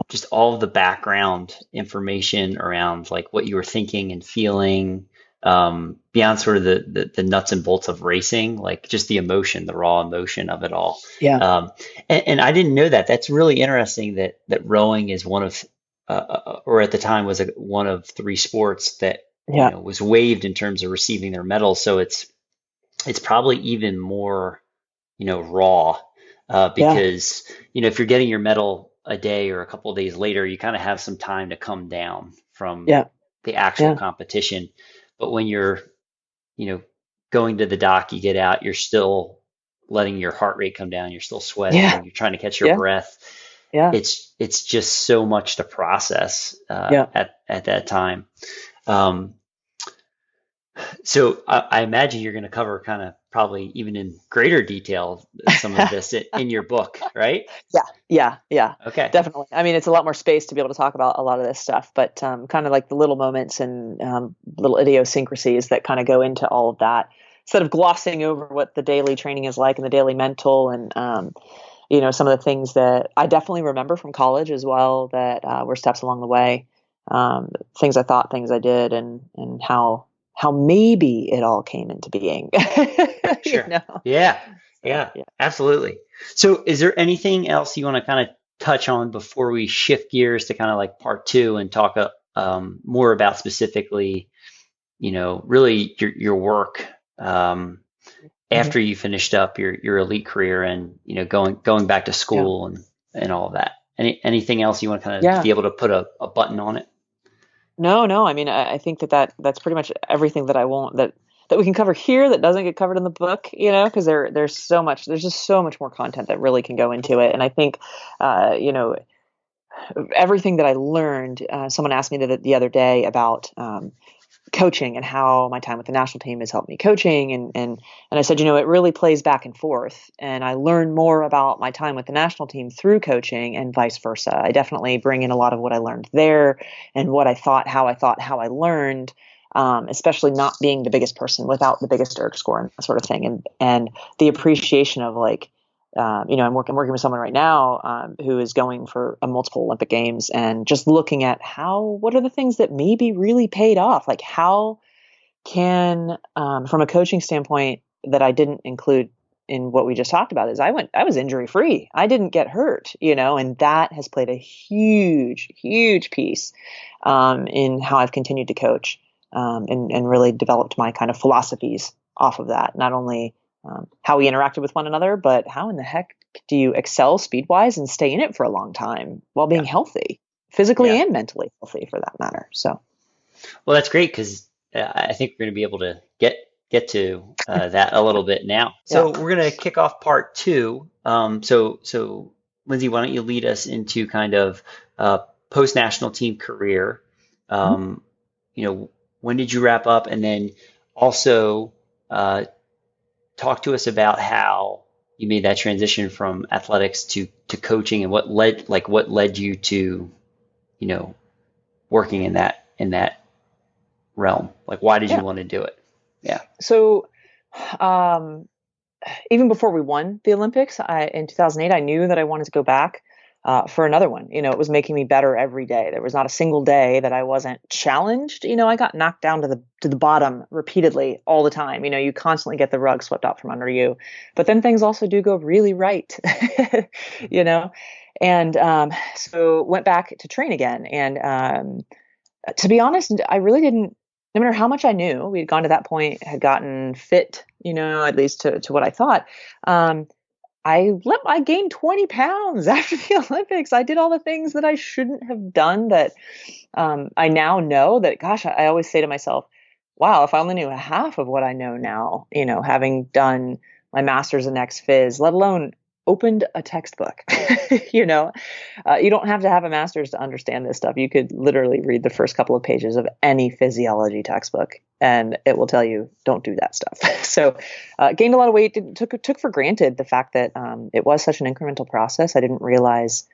just all of the background information around what you were thinking and feeling, beyond sort of the nuts and bolts of racing, just the emotion, the raw emotion of it all. Yeah. And I didn't know that. That's really interesting that rowing is one of, or at the time was one of 3 sports that was waived in terms of receiving their medals. So it's probably even more, raw, because, if you're getting your medal a day or a couple of days later, you kind of have some time to come down from the actual competition. But when you're, going to the dock, you get out, you're still letting your heart rate come down, you're still sweating, you're trying to catch your breath. Yeah. It's just so much to process at that time. So I imagine you're going to cover kind of probably even in greater detail some of this in your book, right? Yeah. Okay. Definitely. I mean, it's a lot more space to be able to talk about a lot of this stuff, but kind of like the little moments and little idiosyncrasies that kind of go into all of that, instead of glossing over what the daily training is like and the daily mental and some of the things that I definitely remember from college as well that were steps along the way, things I thought, things I did, and how how maybe it all came into being. You Sure. know? Yeah. So, Yeah. yeah. Absolutely. So is there anything else you want to kind of touch on before we shift gears to kind of like part two and talk more about specifically, really your work Mhm. after you finished up your elite career and, going back to Yeah. school and all of that? Anything else you want to kind of Yeah. be able to put a button on it? No, no. I mean, I think that's pretty much everything that I want that we can cover here that doesn't get covered in the book, because there's just so much more content that really can go into it. And I think, you know, everything that I learned, someone asked me the other day about coaching and how my time with the national team has helped me coaching. And I said, it really plays back and forth. And I learned more about my time with the national team through coaching and vice versa. I definitely bring in a lot of what I learned there and what I thought, how I learned, especially not being the biggest person without the biggest ERG score and that sort of thing. And the appreciation of like, I'm working with someone right now who is going for a multiple Olympic Games, and just looking at what are the things that maybe really paid off? Like how can, from a coaching standpoint that I didn't include in what we just talked about, is I was injury free. I didn't get hurt, and that has played a huge, huge piece in how I've continued to coach and really developed my kind of philosophies off of that. Not only how we interacted with one another, but how in the heck do you excel speed wise and stay in it for a long time while being Yeah. healthy, physically Yeah. and mentally healthy for that matter. So, Well, that's great because I think we're going to be able to get to that a little bit now. yeah. So we're going to kick off part two. So Lindsay, why don't you lead us into kind of post national team career? Mhm. Um, when did you wrap up, and then also talk to us about how you made that transition from athletics to coaching, and what led you to you know working in that realm? Like, why did you Yeah. want to do it? Yeah. So, um, even before we won the Olympics, in 2008, I knew that I wanted to go back for another one. It was making me better every day. There was not a single day that I wasn't challenged. I got knocked down to the bottom repeatedly all the time. You constantly get the rug swept out from under you, but then things also do go really right. you know, and so went back to train again. And to be honest, I really didn't. No matter how much I knew, we had gone to that point, had gotten fit, at least to what I thought. Um, I gained 20 pounds after the Olympics. I did all the things that I shouldn't have done that I now know that, gosh, I always say to myself, wow, if I only knew half of what I know now, having done my master's in ex-phys, let alone opened a textbook, you don't have to have a master's to understand this stuff. You could literally read the first couple of pages of any physiology textbook and it will tell you, don't do that stuff. So gained a lot of weight, took for granted the fact that it was such an incremental process. I didn't realize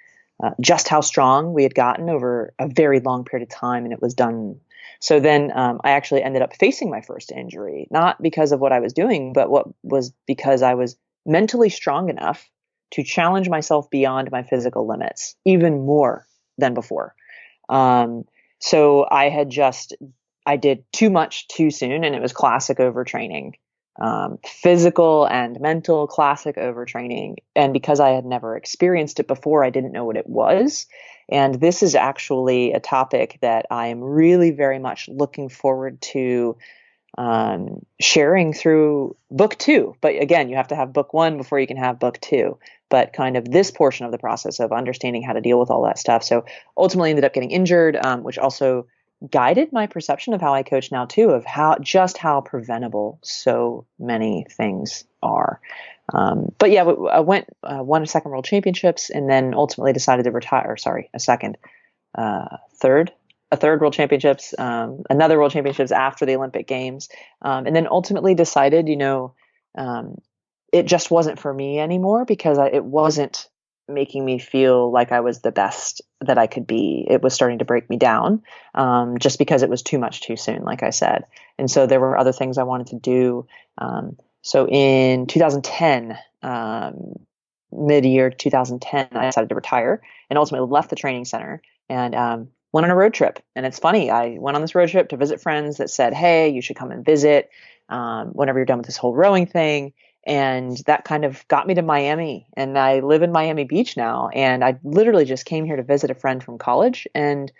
just how strong we had gotten over a very long period of time, and it was done. So then I actually ended up facing my first injury, not because of what I was doing, but what was because I was mentally strong enough to challenge myself beyond my physical limits, even more than before. Um, so I did too much too soon, and it was classic overtraining. Physical and mental classic overtraining. And because I had never experienced it before, I didn't know what it was. And this is actually a topic that I am really very much looking forward to sharing through book two. But again, you have to have book one before you can have book two. But kind of this portion of the process of understanding how to deal with all that stuff. So ultimately ended up getting injured, which also guided my perception of how I coach now too, of how preventable so many things are. But yeah, I won a second world championships, and then ultimately decided to retire. Sorry, a third world championships, another world championships after the Olympic Games, and then ultimately decided, it just wasn't for me anymore because it wasn't making me feel like I was the best that I could be. It was starting to break me down, just because it was too much too soon, like I said. And so there were other things I wanted to do. So in 2010, mid-year 2010, I decided to retire and ultimately left the training center and went on a road trip. And it's funny, I went on this road trip to visit friends that said, hey, you should come and visit whenever you're done with this whole rowing thing. And that kind of got me to Miami. And I live in Miami Beach now. And I literally just came here to visit a friend from college. And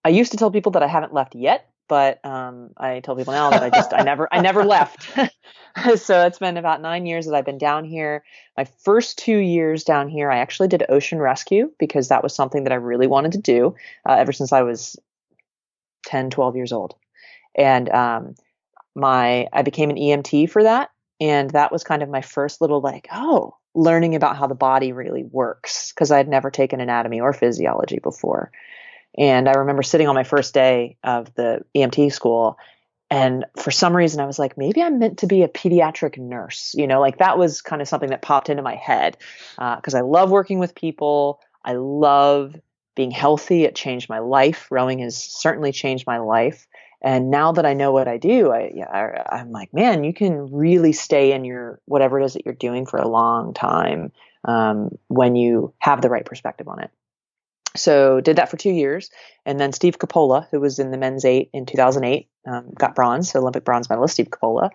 I used to tell people that I haven't left yet, but I tell people now that I never left. So it's been about 9 years that I've been down here. My first 2 years down here, I actually did ocean rescue because that was something that I really wanted to do ever since I was 10, 12 years old. And I became an EMT for that. And that was kind of my first little learning about how the body really works, because I had never taken anatomy or physiology before. And I remember sitting on my first day of the EMT school, and for some reason I was like, maybe I'm meant to be a pediatric nurse. That was kind of something that popped into my head because I love working with people. I love being healthy. It changed my life. Rowing has certainly changed my life. And now that I know what I do, I'm like, man, you can really stay in your whatever it is that you're doing for a long time when you have the right perspective on it. So did that for 2 years. And then Steve Coppola, who was in the men's 8 in 2008, got bronze, Olympic bronze medalist, Steve Coppola.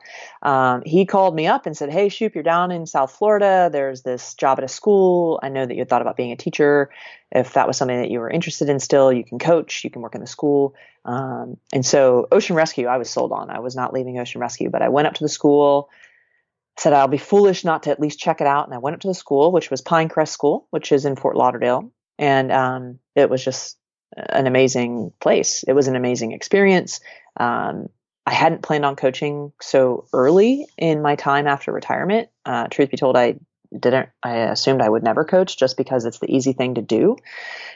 He called me up and said, hey, Shoop, you're down in South Florida. There's this job at a school. I know that you had thought about being a teacher. If that was something that you were interested in still, you can coach, you can work in the school. And so ocean rescue, I was sold on. I was not leaving ocean rescue, but I went up to the school, said I'll be foolish not to at least check it out. And I went up to the school, which was Pinecrest School, which is in Fort Lauderdale. And it was just an amazing place. It was an amazing experience. I hadn't planned on coaching so early in my time after retirement. Truth be told, I assumed I would never coach just because it's the easy thing to do.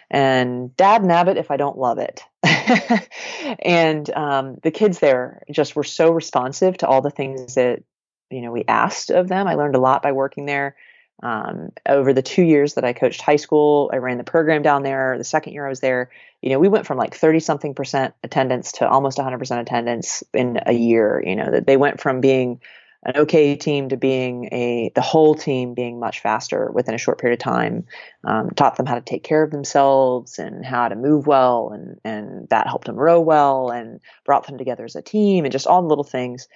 And dad nabbit if I don't love it. And the kids there just were so responsive to all the things that, we asked of them. I learned a lot by working there. Over the 2 years that I coached high school, I ran the program down there. The second year I was there, we went from 30-something% attendance to almost 100% attendance in a year. That they went from being an okay team to being the whole team being much faster within a short period of time. Taught them how to take care of themselves and how to move well, and that helped them row well and brought them together as a team and just all the little things.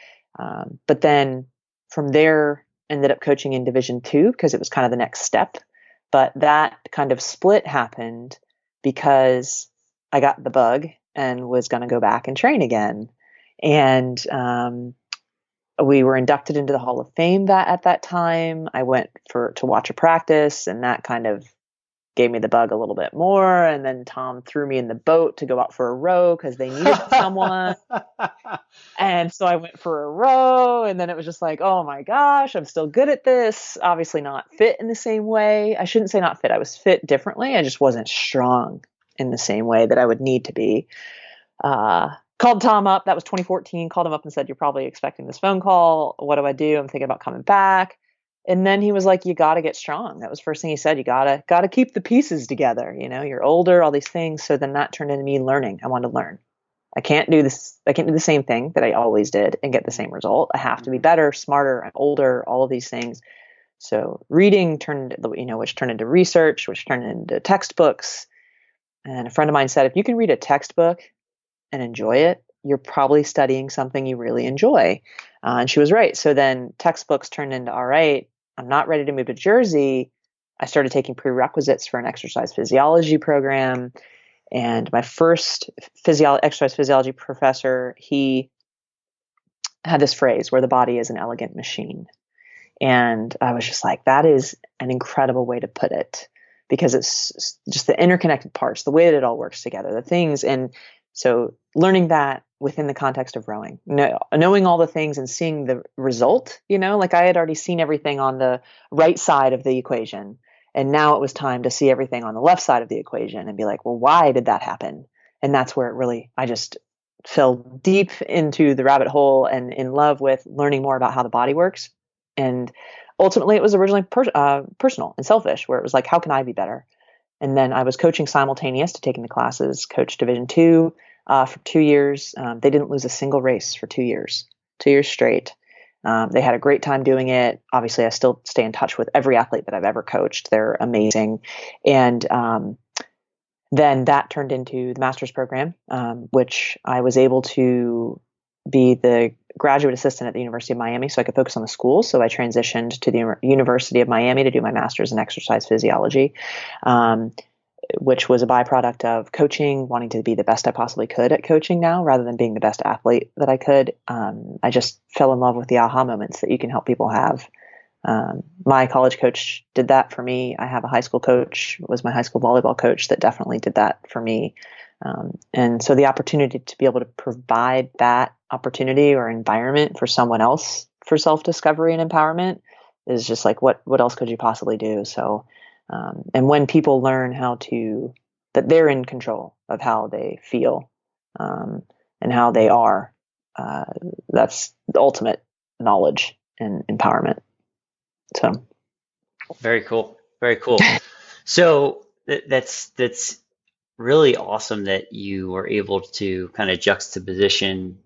But then from there, ended up coaching in Division II because it was kind of the next step. But that kind of split happened because I got the bug and was going to go back and train again. And we were inducted into the Hall of Fame at that time. I went to watch a practice, and that kind of gave me the bug a little bit more. And then Tom threw me in the boat to go out for a row because they needed someone. And so I went for a row, and then it was just like, oh my gosh, I'm still good at this. Obviously not fit in the same way. I shouldn't say not fit. I was fit differently. I just wasn't strong in the same way that I would need to be. Called Tom up. That was 2014. Called him up and said, you're probably expecting this phone call. What do I do? I'm thinking about coming back. And then he was like, you got to get strong. That was the first thing he said. You got to keep the pieces together. You're older, all these things. So then that turned into me learning. I wanted to learn. I can't do this. I can't do the same thing that I always did and get the same result. I have to be better, smarter, I'm older, all of these things. So reading which turned into research, which turned into textbooks. And a friend of mine said, if you can read a textbook and enjoy it, you're probably studying something you really enjoy. And she was right. So then textbooks turned into, all right, I'm not ready to move to Jersey. I started taking prerequisites for an exercise physiology program. And my first exercise physiology professor, he had this phrase where the body is an elegant machine. And I was just like, that is an incredible way to put it, because it's just the interconnected parts, the way that it all works together, the things. And so learning that within the context of rowing, knowing all the things and seeing the result, I had already seen everything on the right side of the equation. And now it was time to see everything on the left side of the equation and be like, well, why did that happen? And that's where I just fell deep into the rabbit hole and in love with learning more about how the body works. And ultimately it was originally personal and selfish, where it was like, how can I be better? And then I was coaching simultaneous to taking the classes, coached Division II for 2 years. They didn't lose a single race for 2 years straight. They had a great time doing it. Obviously, I still stay in touch with every athlete that I've ever coached. They're amazing. And Then that turned into the master's program, which I was able to be the graduate assistant at the University of Miami so I could focus on the school. So I transitioned to the University of Miami to do my master's in exercise physiology, which was a byproduct of coaching, wanting to be the best I possibly could at coaching now rather than being the best athlete that I could. I just fell in love with the aha moments that you can help people have. My college coach did that for me. I have a high school coach, was my high school volleyball coach, that definitely did that for me. And so the opportunity to be able to provide that opportunity or environment for someone else for self-discovery and empowerment is just like, what else could you possibly do? So, and when people learn that they're in control of how they feel, and how they are, that's the ultimate knowledge and empowerment. So. Very cool. Very cool. So that's really awesome that you were able to kind of juxtaposition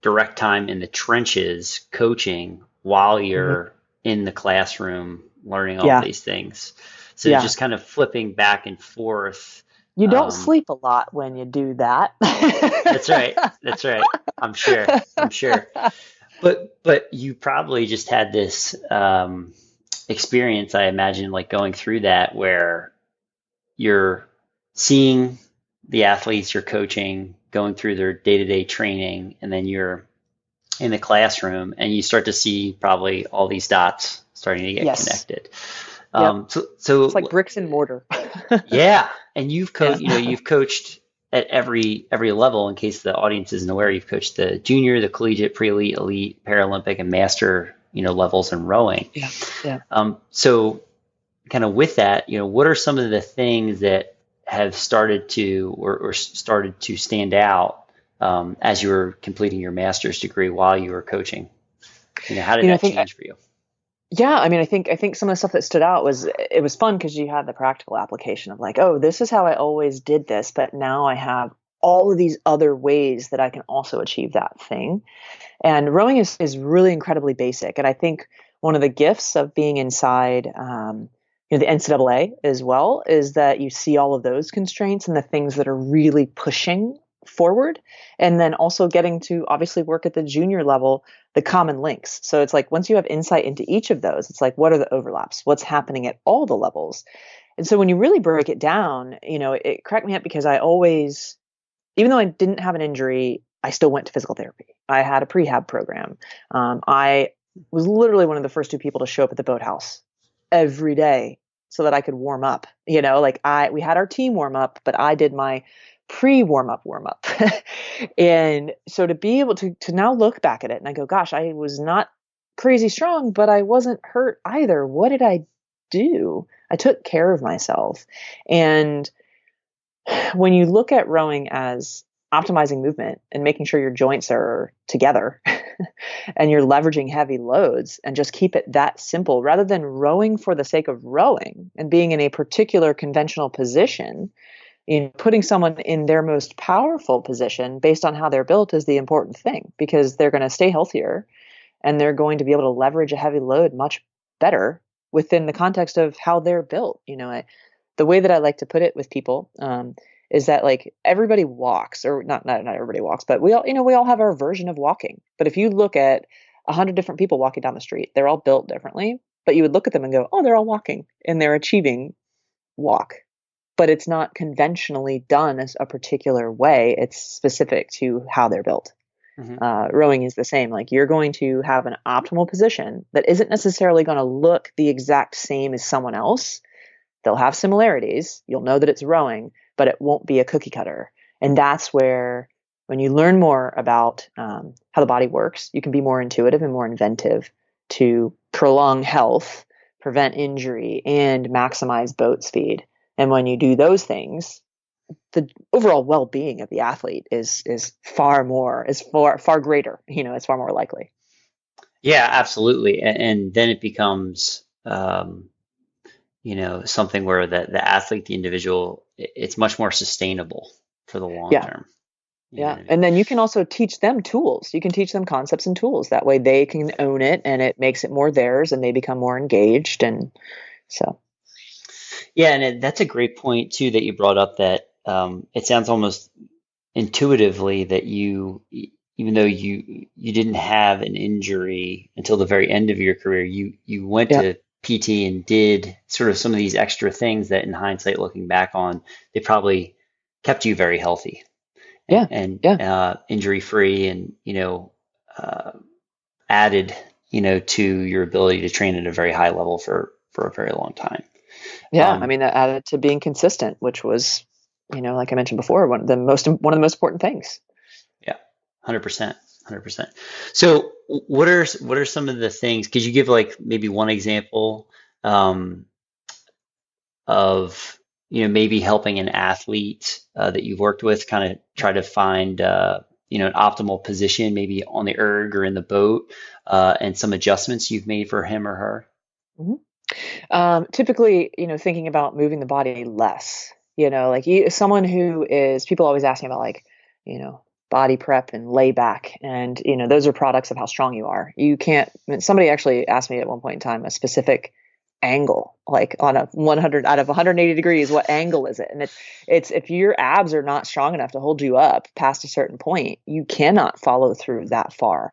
direct time in the trenches coaching while you're in the classroom learning all these things. So just kind of flipping back and forth. You don't sleep a lot when you do that. That's right. That's right. I'm sure. But you probably just had this experience, I imagine, like going through that where you're seeing the athletes you're coaching going through their day-to-day training, and then you're in the classroom and you start to see probably all these dots starting to get connected. So it's like bricks and mortar. Yeah. And you've coached, you've coached at every level. In case the audience isn't aware, you've coached the junior, the collegiate, pre-elite, elite, Paralympic, and master, levels in rowing. So kind of with that, what are some of the things that have started to or started to stand out as you were completing your master's degree while you were coaching? How did that change for you? Yeah, I mean, I think some of the stuff that stood out was it was fun because you had the practical application of like, oh, this is how I always did this, but now I have all of these other ways that I can also achieve that thing. And rowing is really incredibly basic. And I think one of the gifts of being inside the NCAA as well is that you see all of those constraints and the things that are really pushing forward, and then also getting to obviously work at the junior level, the common links. So it's like once you have insight into each of those, it's like, what are the overlaps? What's happening at all the levels? And so when you really break it down, it cracked me up because I always, even though I didn't have an injury, I still went to physical therapy. I had a prehab program. I was literally one of the first 2 people to show up at the boathouse every day so that I could warm up. We had our team warm up, but I did my warm up. And so to be able to now look back at it and I go, gosh, I was not crazy strong, but I wasn't hurt either. What did I do? I took care of myself. And when you look at rowing as optimizing movement and making sure your joints are together and you're leveraging heavy loads and just keep it that simple rather than rowing for the sake of rowing and being in a particular conventional position, putting someone in their most powerful position based on how they're built is the important thing, because they're going to stay healthier and they're going to be able to leverage a heavy load much better within the context of how they're built. The way that I like to put it with people is that like everybody walks, or not everybody walks, but we all have our version of walking. But if you look at 100 different people walking down the street, they're all built differently, but you would look at them and go, oh, they're all walking and they're achieving walk. But it's not conventionally done as a particular way. It's specific to how they're built. Rowing is the same. Like you're going to have an optimal position that isn't necessarily going to look the exact same as someone else. They'll have similarities. You'll know that it's rowing, but it won't be a cookie cutter. And that's where, when you learn more about how the body works, you can be more intuitive and more inventive to prolong health, prevent injury, and maximize boat speed. And when you do those things, the overall well-being of the athlete is far greater. It's far more likely. Yeah, absolutely. And then it becomes, something where the athlete, the individual, it's much more sustainable for the long term. Yeah. And then you can also teach them tools. You can teach them concepts and tools. That way they can own it and it makes it more theirs and they become more engaged. And so. Yeah. And that's a great point too, that you brought up, that it sounds almost intuitively that even though you didn't have an injury until the very end of your career, you went Yeah. to PT and did sort of some of these extra things that, in hindsight, looking back on, they probably kept you very healthy Yeah. and Yeah. injury free, and uh, added to your ability to train at a very high level for a very long time. Yeah. I Um, mean, that added to being consistent, which was, like I mentioned before, one of the most important things. Yeah, 100%, 100%. So what are some of the things? Could you give like maybe one example um, of maybe helping an athlete that you've worked with kind of try to find an optimal position, maybe on the erg or in the boat, and some adjustments you've made for him or her? Mhm. Typically, thinking about moving the body less, like someone who is, people always ask me about like, you know, body prep and lay back. And, those are products of how strong you are. You can't, I mean, somebody actually asked me at one point in time, a specific angle, like on a 100 out of 180 degrees, what angle is it? And it's, if your abs are not strong enough to hold you up past a certain point, you cannot follow through that far.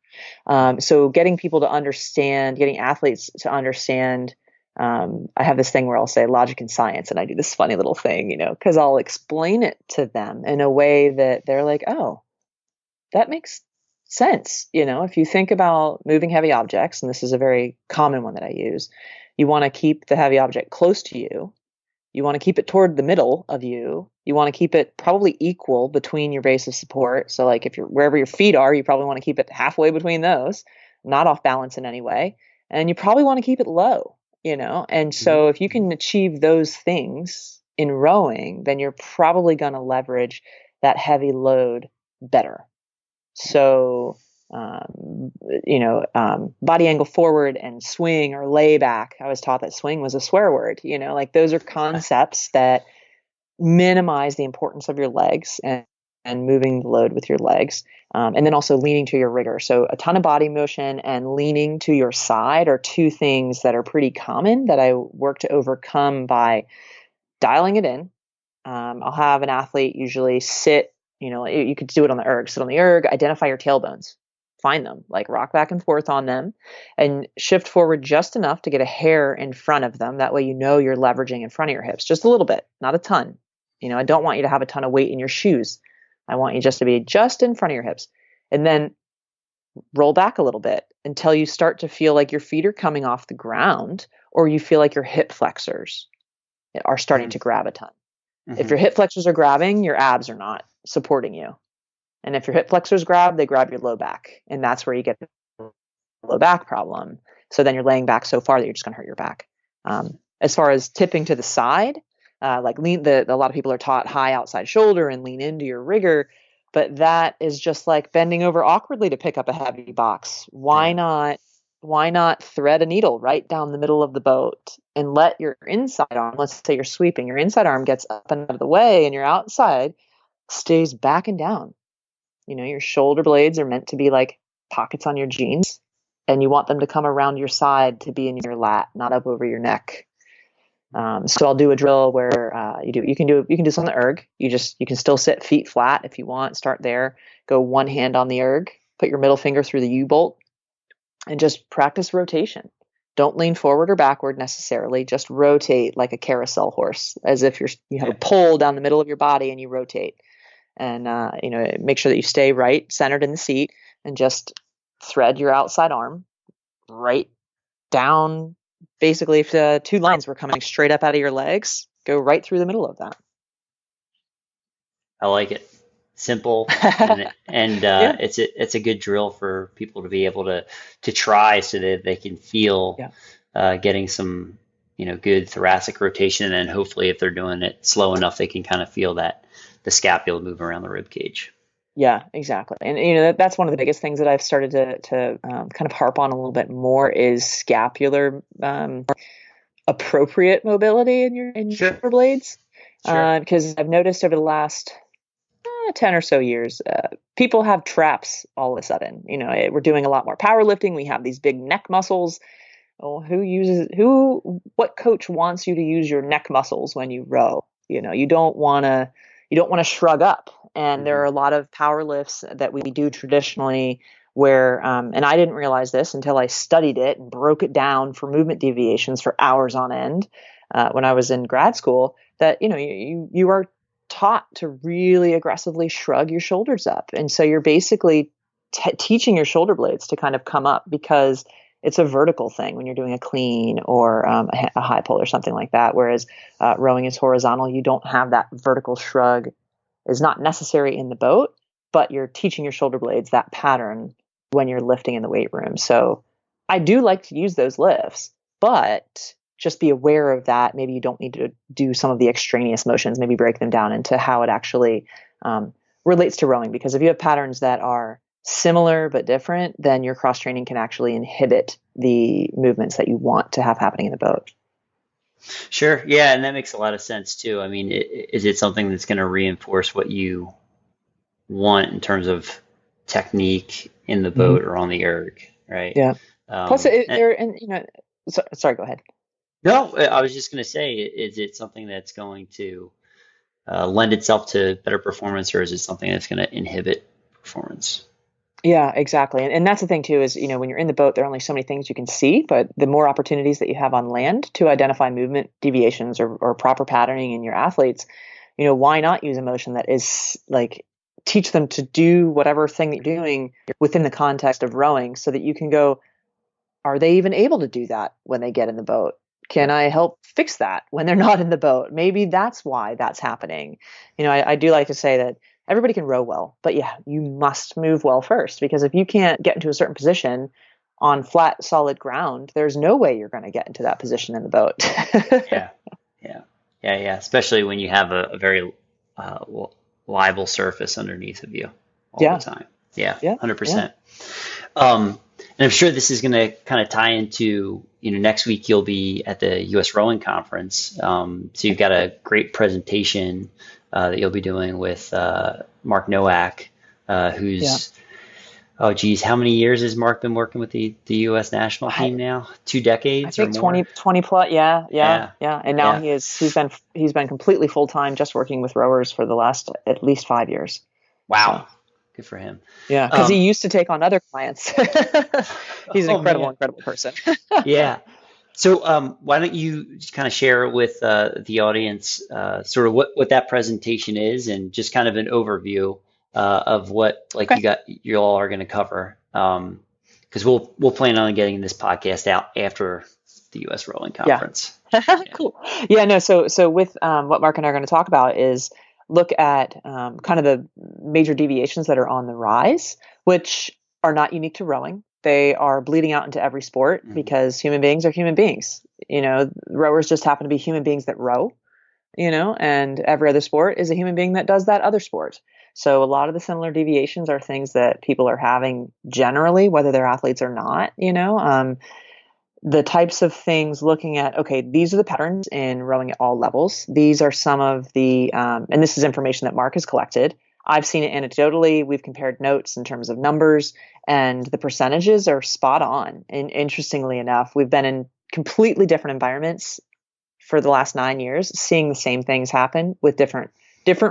So getting people to understand, getting athletes to understand, I have this thing where I'll say logic and science, and I do this funny little thing, because I'll explain it to them in a way that they're like, oh, that makes sense. If you think about moving heavy objects, and this is a very common one that I use, you want to keep the heavy object close to you. You want to keep it toward the middle of you. You want to keep it probably equal between your base of support. So like if you're wherever your feet are, you probably want to keep it halfway between those, not off balance in any way. And you probably want to keep it low, And Mhm. so if you can achieve those things in rowing, then you're probably going to leverage that heavy load better. So, body angle forward and swing or lay back. I was taught that swing was a swear word, like those are concepts that minimize the importance of your legs and moving the load with your legs. And then also leaning to your rigor. So a ton of body motion and leaning to your side are two things that are pretty common that I work to overcome by dialing it in. I'll have an athlete usually sit, you could do it on the erg, sit on the erg, identify your tailbones, find them, like rock back and forth on them and shift forward just enough to get a hair in front of them. That way, you're leveraging in front of your hips, just a little bit, not a ton. I don't want you to have a ton of weight in your shoes. I want you just to be just in front of your hips. And then roll back a little bit until you start to feel like your feet are coming off the ground or you feel like your hip flexors are starting to grab a ton. If Mhm. your hip flexors are grabbing, your abs are not supporting you. And if your hip flexors grab, they grab your low back. And that's where you get the low back problem. So then you're laying back so far that you're just going to hurt your back. As far as tipping to the side, like a lot of people are taught high outside shoulder and lean into your rigor, but that is just like bending over awkwardly to pick up a heavy box. Yeah. Why not thread a needle right down the middle of the boat and let your inside arm, let's say you're sweeping, your inside arm gets up and out of the way and your outside stays back and down. Your shoulder blades are meant to be like pockets on your jeans, and you want them to come around your side to be in your lat, not up over your neck. So I'll do a drill where you can do some on the erg. You can still sit feet flat if you want. Start there. Go one hand on the erg. Put your middle finger through the U bolt, and just practice rotation. Don't lean forward or backward necessarily. Just rotate like a carousel horse, as if you have a Yeah. pole down the middle of your body and you rotate. And make sure that you stay right centered in the seat and just thread your outside arm right down. Basically, if the two lines were coming straight up out of your legs, go right through the middle of that. I like it. Simple, and Yeah. it's a good drill for people to be able to try so that they can feel Yeah. getting some good thoracic rotation, and then hopefully if they're doing it slow enough, they can kind of feel that the scapula move around the rib cage. Yeah, exactly. And that's one of the biggest things that I've started to kind of harp on a little bit more is scapular appropriate mobility in your Sure. shoulder blades. Sure. Because I've noticed over the last 10 or so years, people have traps all of a sudden. We're doing a lot more powerlifting. We have these big neck muscles. Well, what coach wants you to use your neck muscles when you row? You don't want to, you don't want to shrug up. And there are a lot of power lifts that we do traditionally where, and I didn't realize this until I studied it and broke it down for movement deviations for hours on end when I was in grad school, that, you are taught to really aggressively shrug your shoulders up. And so you're basically teaching your shoulder blades to kind of come up, because it's a vertical thing when you're doing a clean or a high pull or something like that. Whereas rowing is horizontal. You don't have that vertical shrug. Is not necessary in the boat, but you're teaching your shoulder blades that pattern when you're lifting in the weight room. So I do like to use those lifts, but just be aware of that. Maybe you don't need to do some of the extraneous motions, maybe break them down into how it actually relates to rowing. Because if you have patterns that are similar but different, then your cross training can actually inhibit the movements that you want to have happening in the boat. Sure. Yeah. And that makes a lot of sense too. I mean, is it something that's going to reinforce what you want in terms of technique in the boat or on the erg, right? Yeah. Plus, sorry, go ahead. No, I was just going to say, is it something that's going to lend itself to better performance, or is it something that's going to inhibit performance? Yeah, exactly. And that's the thing too, is, when you're in the boat, there are only so many things you can see, but the more opportunities that you have on land to identify movement deviations or proper patterning in your athletes, why not use a motion that is like, teach them to do whatever thing that you're doing within the context of rowing, so that you can go, are they even able to do that when they get in the boat? Can I help fix that when they're not in the boat? Maybe that's why that's happening. I do like to say that everybody can row well, but yeah, you must move well first, because if you can't get into a certain position on flat, solid ground, there's no way you're going to get into that position in the boat. Yeah. Especially when you have a very liable surface underneath of you all the time. Yeah, 100%. And I'm sure this is going to kind of tie into, next week you'll be at the U.S. Rowing Conference. So you've got a great presentation that you'll be doing with Mark Nowak, who's, oh geez, how many years has Mark been working with the U.S. national team now? 2 decades I think or more? 20 plus. Yeah. And now he's been completely full time, just working with rowers for the last at least 5 years. Wow. So. Good for him. Yeah, because he used to take on other clients. He's an incredible person. Yeah. So why don't you just kind of share with the audience sort of what that presentation is, and just kind of an overview of what you all are going to cover, because we'll plan on getting this podcast out after the U.S. Rowing Conference. Cool. Yeah. No. So with what Mark and I are going to talk about is look at kind of the major deviations that are on the rise, which are not unique to rowing. They are bleeding out into every sport, because human beings are human beings. Rowers just happen to be human beings that row, and every other sport is a human being that does that other sport. So a lot of the similar deviations are things that people are having generally, whether they're athletes or not, the types of things looking at, okay, these are the patterns in rowing at all levels. These are some of the, and this is information that Mark has collected. I've seen it anecdotally. We've compared notes in terms of numbers, and the percentages are spot on. And interestingly enough, we've been in completely different environments for the last 9 years, seeing the same things happen with different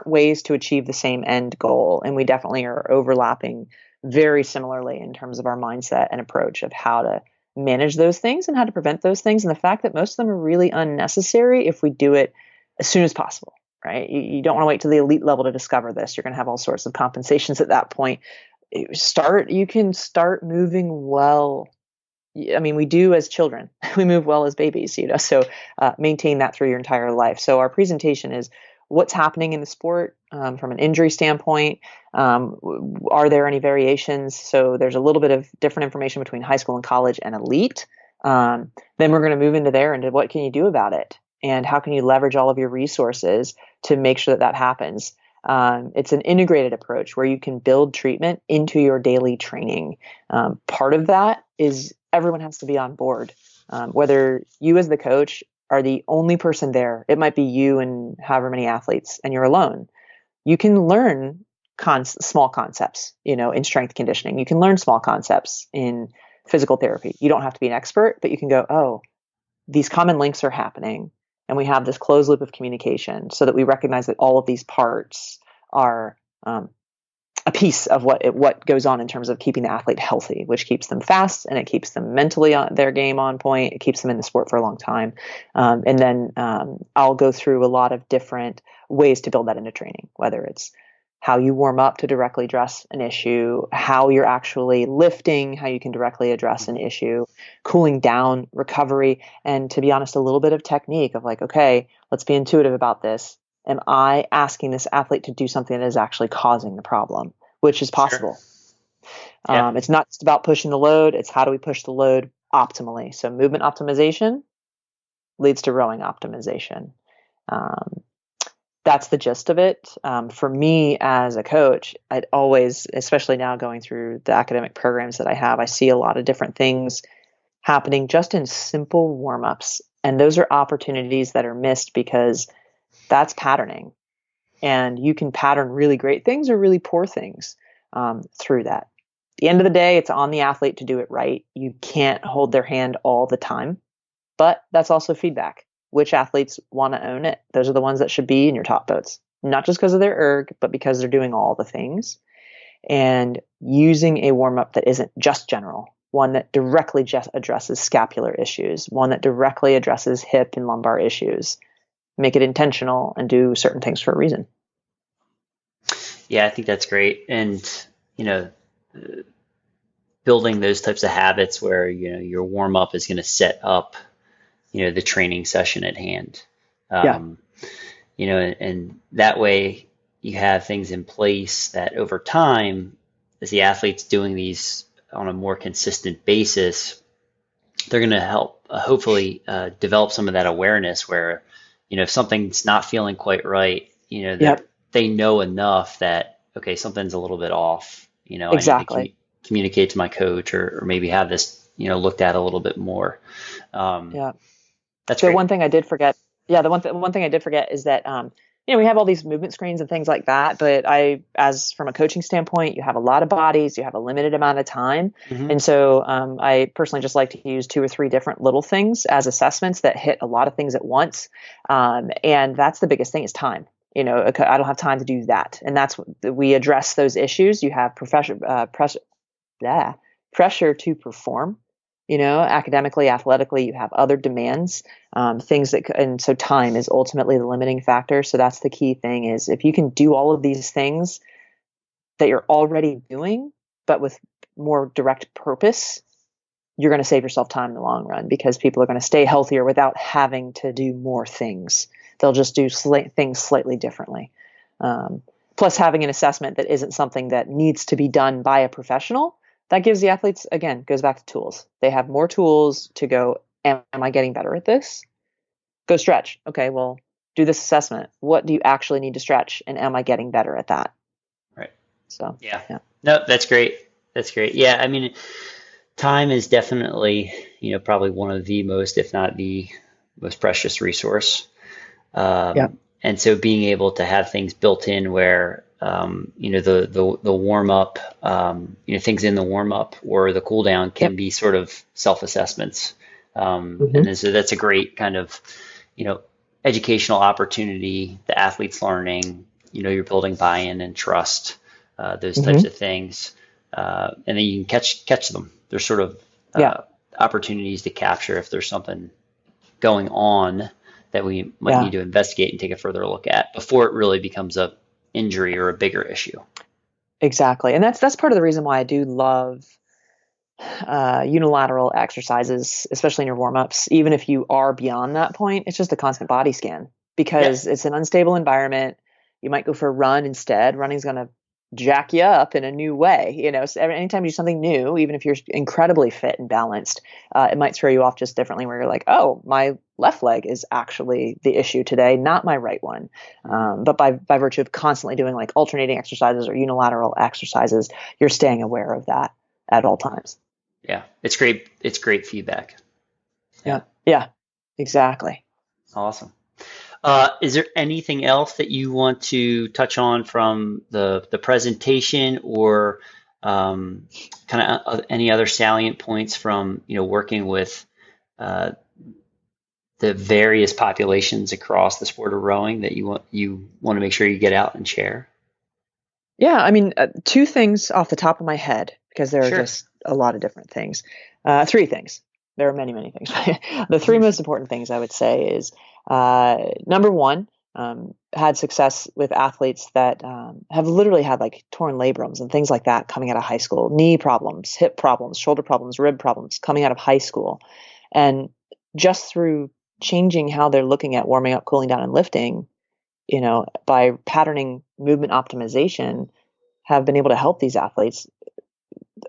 ways to achieve the same end goal. And we definitely are overlapping very similarly in terms of our mindset and approach of how to manage those things and how to prevent those things. And the fact that most of them are really unnecessary if we do it as soon as possible, right? You don't want to wait to the elite level to discover this. You're going to have all sorts of compensations at that point. You can start moving well. I mean, we do as children, we move well as babies, so maintain that through your entire life. So our presentation is what's happening in the sport from an injury standpoint. Are there any variations? So there's a little bit of different information between high school and college and elite. Then we're going to move into what can you do about it? And how can you leverage all of your resources to make sure that happens? It's an integrated approach where you can build treatment into your daily training. Part of that is everyone has to be on board. Whether you as the coach are the only person there, it might be you and however many athletes, and you're alone. You can learn small concepts, in strength conditioning. You can learn small concepts in physical therapy. You don't have to be an expert, but you can go, oh, these common links are happening. and we have this closed loop of communication so that we recognize that all of these parts are a piece of what goes on in terms of keeping the athlete healthy, which keeps them fast and it keeps them mentally on their game on point. It keeps them in the sport for a long time. And then I'll go through a lot of different ways to build that into training, whether it's how you warm up to directly address an issue, how you're actually lifting, how you can directly address an issue, cooling down, recovery, and to be honest, a little bit of technique of like, okay, let's be intuitive about this. Am I asking this athlete to do something that is actually causing the problem, which is possible? Sure. Yeah. It's not just about pushing the load. It's how do we push the load optimally? So movement optimization leads to rowing optimization. That's the gist of it. For me as a coach, I'd always, especially now going through the academic programs that I have, I see a lot of different things happening just in simple warm-ups. And those are opportunities that are missed because that's patterning. And you can pattern really great things or really poor things through that. At the end of the day, it's on the athlete to do it right. You can't hold their hand all the time, but that's also feedback. Which athletes want to own it? Those are the ones that should be in your top boats, not just because of their erg, but because they're doing all the things. And using a warm-up that isn't just general, one that directly just addresses scapular issues, one that directly addresses hip and lumbar issues. Make it intentional and do certain things for a reason. Yeah, I think that's great. And, building those types of habits where, your warm up is going to set up, the training session at hand. And that way you have things in place that over time, as the athlete's doing these on a more consistent basis, they're going to help hopefully develop some of that awareness where, if something's not feeling quite right, that they know enough that, okay, something's a little bit off, Exactly. I need to communicate to my coach or maybe have this, looked at a little bit more. That's the great. one thing I did forget. Yeah. The one thing I did forget is that, we have all these movement screens and things like that, but as from a coaching standpoint, you have a lot of bodies, you have a limited amount of time. Mm-hmm. And so I personally just like to use 2 or 3 different little things as assessments that hit a lot of things at once. And that's the biggest thing is time. I don't have time to do that. And that's we address those issues. You have pressure to perform. Academically, athletically, you have other demands, things and so time is ultimately the limiting factor. So that's the key thing is if you can do all of these things that you're already doing, but with more direct purpose, you're going to save yourself time in the long run because people are going to stay healthier without having to do more things. They'll just do things slightly differently. Plus having an assessment that isn't something that needs to be done by a professional. That gives the athletes, again, goes back to tools. They have more tools to go, am I getting better at this? Go stretch. Okay, well, do this assessment. What do you actually need to stretch? And am I getting better at that? Right. So, yeah. No, that's great. That's great. Yeah, I mean, time is definitely, probably one of the most, if not the most precious resource. And so being able to have things built in where, the warm up, things in the warm up or the cool down can be sort of self-assessments. And so that's a great kind of, educational opportunity, the athlete's learning, you're building buy-in and trust, those types of things. And then you can catch them. There's sort of opportunities to capture if there's something going on that we might need to investigate and take a further look at before it really becomes a injury or a bigger issue. Exactly. And that's part of the reason why I do love unilateral exercises, especially in your warm-ups. Even if you are beyond that point, it's just a constant body scan because it's an unstable environment. You might go for a run instead. Running's going to jack you up in a new way. So anytime you do something new, even if you're incredibly fit and balanced, it might throw you off just differently where you're like, oh, my left leg is actually the issue today, not my right one. But by virtue of constantly doing like alternating exercises or unilateral exercises, you're staying aware of that at all times. Yeah. It's great. It's great feedback. Yeah, exactly. Awesome. Is there anything else that you want to touch on from the presentation or kind of any other salient points from working with the various populations across the sport of rowing that you want to make sure you get out and share? Yeah, I mean, two things off the top of my head, because there are Sure. just a lot of different things. Three things. There are many, many things. The three most important things I would say is number one, had success with athletes that have literally had like torn labrums and things like that coming out of high school, knee problems, hip problems, shoulder problems, rib problems coming out of high school. And just through changing how they're looking at warming up, cooling down, and lifting, by patterning movement optimization, have been able to help these athletes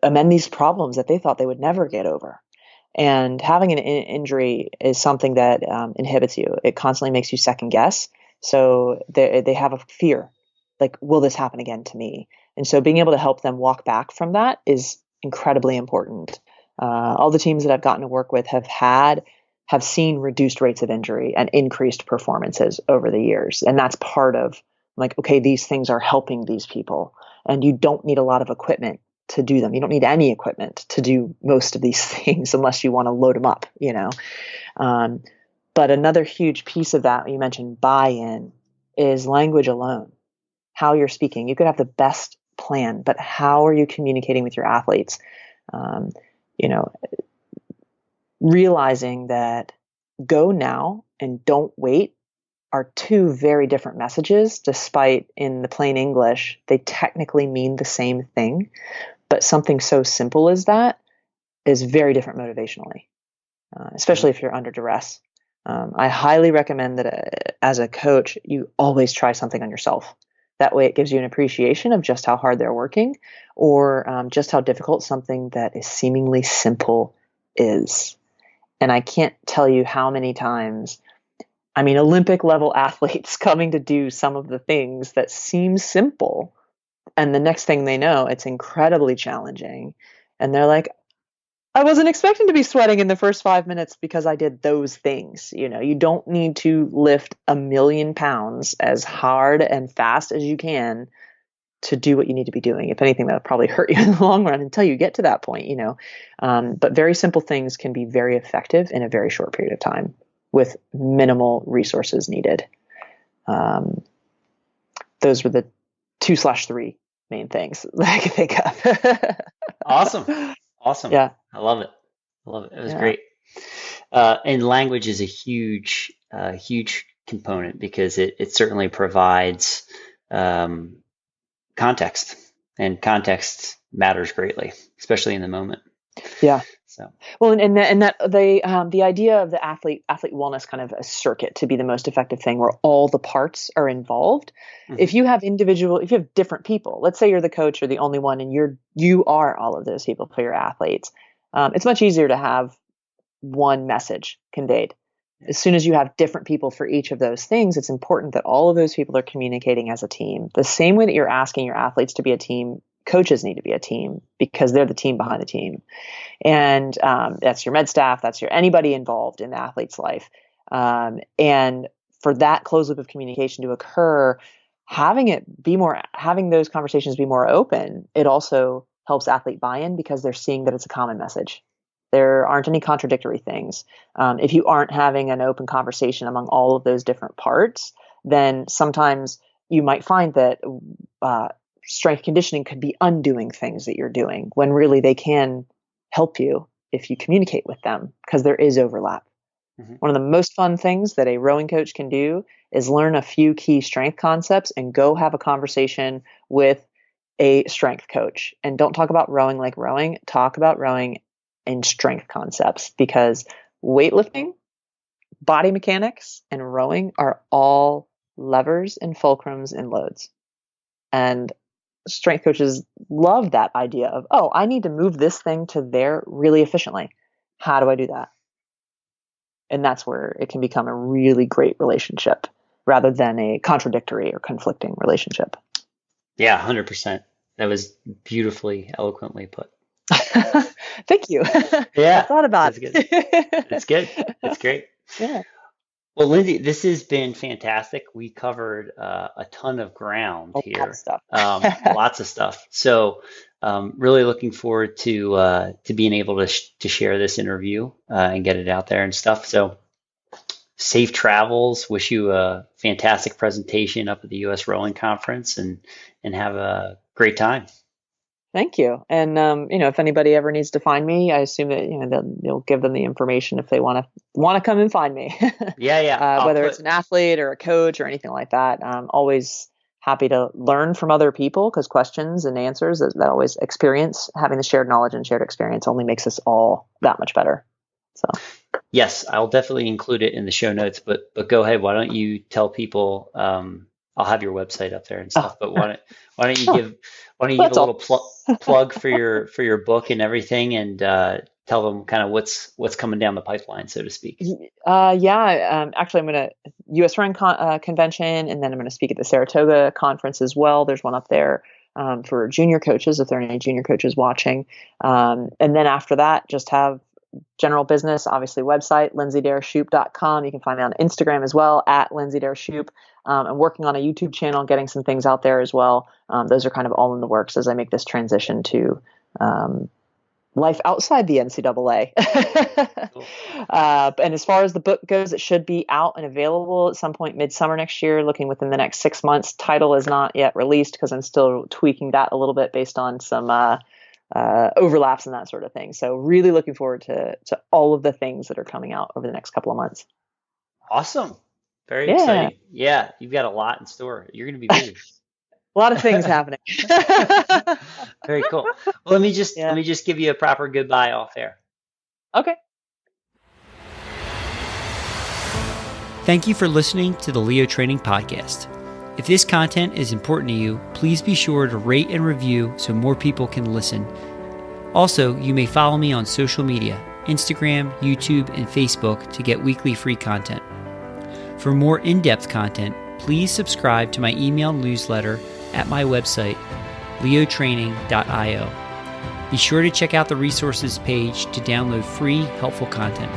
amend these problems that they thought they would never get over. And having an injury is something that inhibits you. It constantly makes you second guess. So they have a fear, like, will this happen again to me? And so being able to help them walk back from that is incredibly important. All the teams that I've gotten to work with have seen reduced rates of injury and increased performances over the years. And that's part of like, okay, these things are helping these people, and you don't need a lot of equipment to do them. You don't need any equipment to do most of these things unless you want to load them up, But another huge piece of that, you mentioned buy-in, is language alone. How you're speaking. You could have the best plan, but how are you communicating with your athletes? Realizing that go now and don't wait are two very different messages, despite in the plain English, they technically mean the same thing. But something so simple as that is very different motivationally, especially if you're under duress. I highly recommend that as a coach, you always try something on yourself. That way it gives you an appreciation of just how hard they're working, or just how difficult something that is seemingly simple is. And I can't tell you how many times, Olympic level athletes coming to do some of the things that seem simple, and the next thing they know, it's incredibly challenging. And they're like, I wasn't expecting to be sweating in the first 5 minutes because I did those things. You don't need to lift 1,000,000 pounds as hard and fast as you can to do what you need to be doing. If anything, that'll probably hurt you in the long run until you get to that point, But very simple things can be very effective in a very short period of time with minimal resources needed. Those were the 2/3 main things that I can think of. Awesome. Yeah. I love it. It was Yeah. great. And language is a huge component because it certainly provides context, and context matters greatly, especially in the moment. Yeah. So, well, and that the idea of the athlete wellness kind of a circuit to be the most effective thing where all the parts are involved. mm-hmm. If you have different people, let's say you're the coach, you're the only one, and you are all of those people for your athletes. It's much easier to have one message conveyed. As soon as you have different people for each of those things, it's important that all of those people are communicating as a team. The same way that you're asking your athletes to be a team, coaches need to be a team because they're the team behind the team. And that's your med staff, that's your anybody involved in the athlete's life. And for that closed loop of communication to occur, having those conversations be more open, it also helps athlete buy-in because they're seeing that it's a common message. There aren't any contradictory things. If you aren't having an open conversation among all of those different parts, then sometimes you might find that strength conditioning could be undoing things that you're doing when really they can help you if you communicate with them because there is overlap. Mm-hmm. One of the most fun things that a rowing coach can do is learn a few key strength concepts and go have a conversation with a strength coach. And don't talk about rowing like rowing, talk about rowing in strength concepts because weightlifting, body mechanics, and rowing are all levers and fulcrums and loads. And strength coaches love that idea of, I need to move this thing to there really efficiently. How do I do that? And that's where it can become a really great relationship rather than a contradictory or conflicting relationship. Yeah, 100%. That was beautifully, eloquently put. Thank you. Yeah. I thought about it. It's good. It's great. Yeah. Well, Lindsay, this has been fantastic. We covered a ton of ground here. Lots of stuff. So really looking forward to being able to share this interview and get it out there and stuff. So safe travels. Wish you a fantastic presentation up at the U.S. Rowing Conference, and have a great time. Thank you. And if anybody ever needs to find me, I assume that you'll give them the information if they want to come and find me. Yeah. Whether it's an athlete or a coach or anything like that. I'm always happy to learn from other people, because questions and answers, that always experience, having the shared knowledge and shared experience only makes us all that much better. So yes, I'll definitely include it in the show notes. But go ahead. Why don't you tell people? I'll have your website up there and stuff. But why don't you give a little plug for your book and everything, and tell them kind of what's coming down the pipeline, so to speak. Actually, I'm going to U.S. Rowing Convention, and then I'm going to speak at the Saratoga Conference as well. There's one up there for junior coaches, if there are any junior coaches watching. And then after that, just have general business, obviously website, lindsay-shoop.com. You can find me on Instagram as well, at lindsay-shoop. I'm working on a YouTube channel, getting some things out there as well. Those are kind of all in the works as I make this transition to life outside the NCAA. Cool. And as far as the book goes, it should be out and available at some point midsummer next year, looking within the next 6 months. Title is not yet released because I'm still tweaking that a little bit based on some overlaps and that sort of thing. So really looking forward to all of the things that are coming out over the next couple of months. Awesome. Very exciting. Yeah, you've got a lot in store. You're going to be busy. A lot of things happening. Very cool. Well, let me just give you a proper goodbye off air. Okay. Thank you for listening to the Leo Training Podcast. If this content is important to you, please be sure to rate and review so more people can listen. Also, you may follow me on social media, Instagram, YouTube, and Facebook to get weekly free content. For more in-depth content, please subscribe to my email newsletter at my website, leotraining.io. Be sure to check out the resources page to download free, helpful content.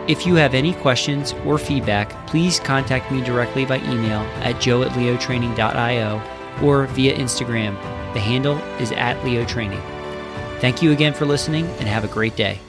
If you have any questions or feedback, please contact me directly by email at joe@leotraining.io or via Instagram. The handle is @leotraining. Thank you again for listening, and have a great day.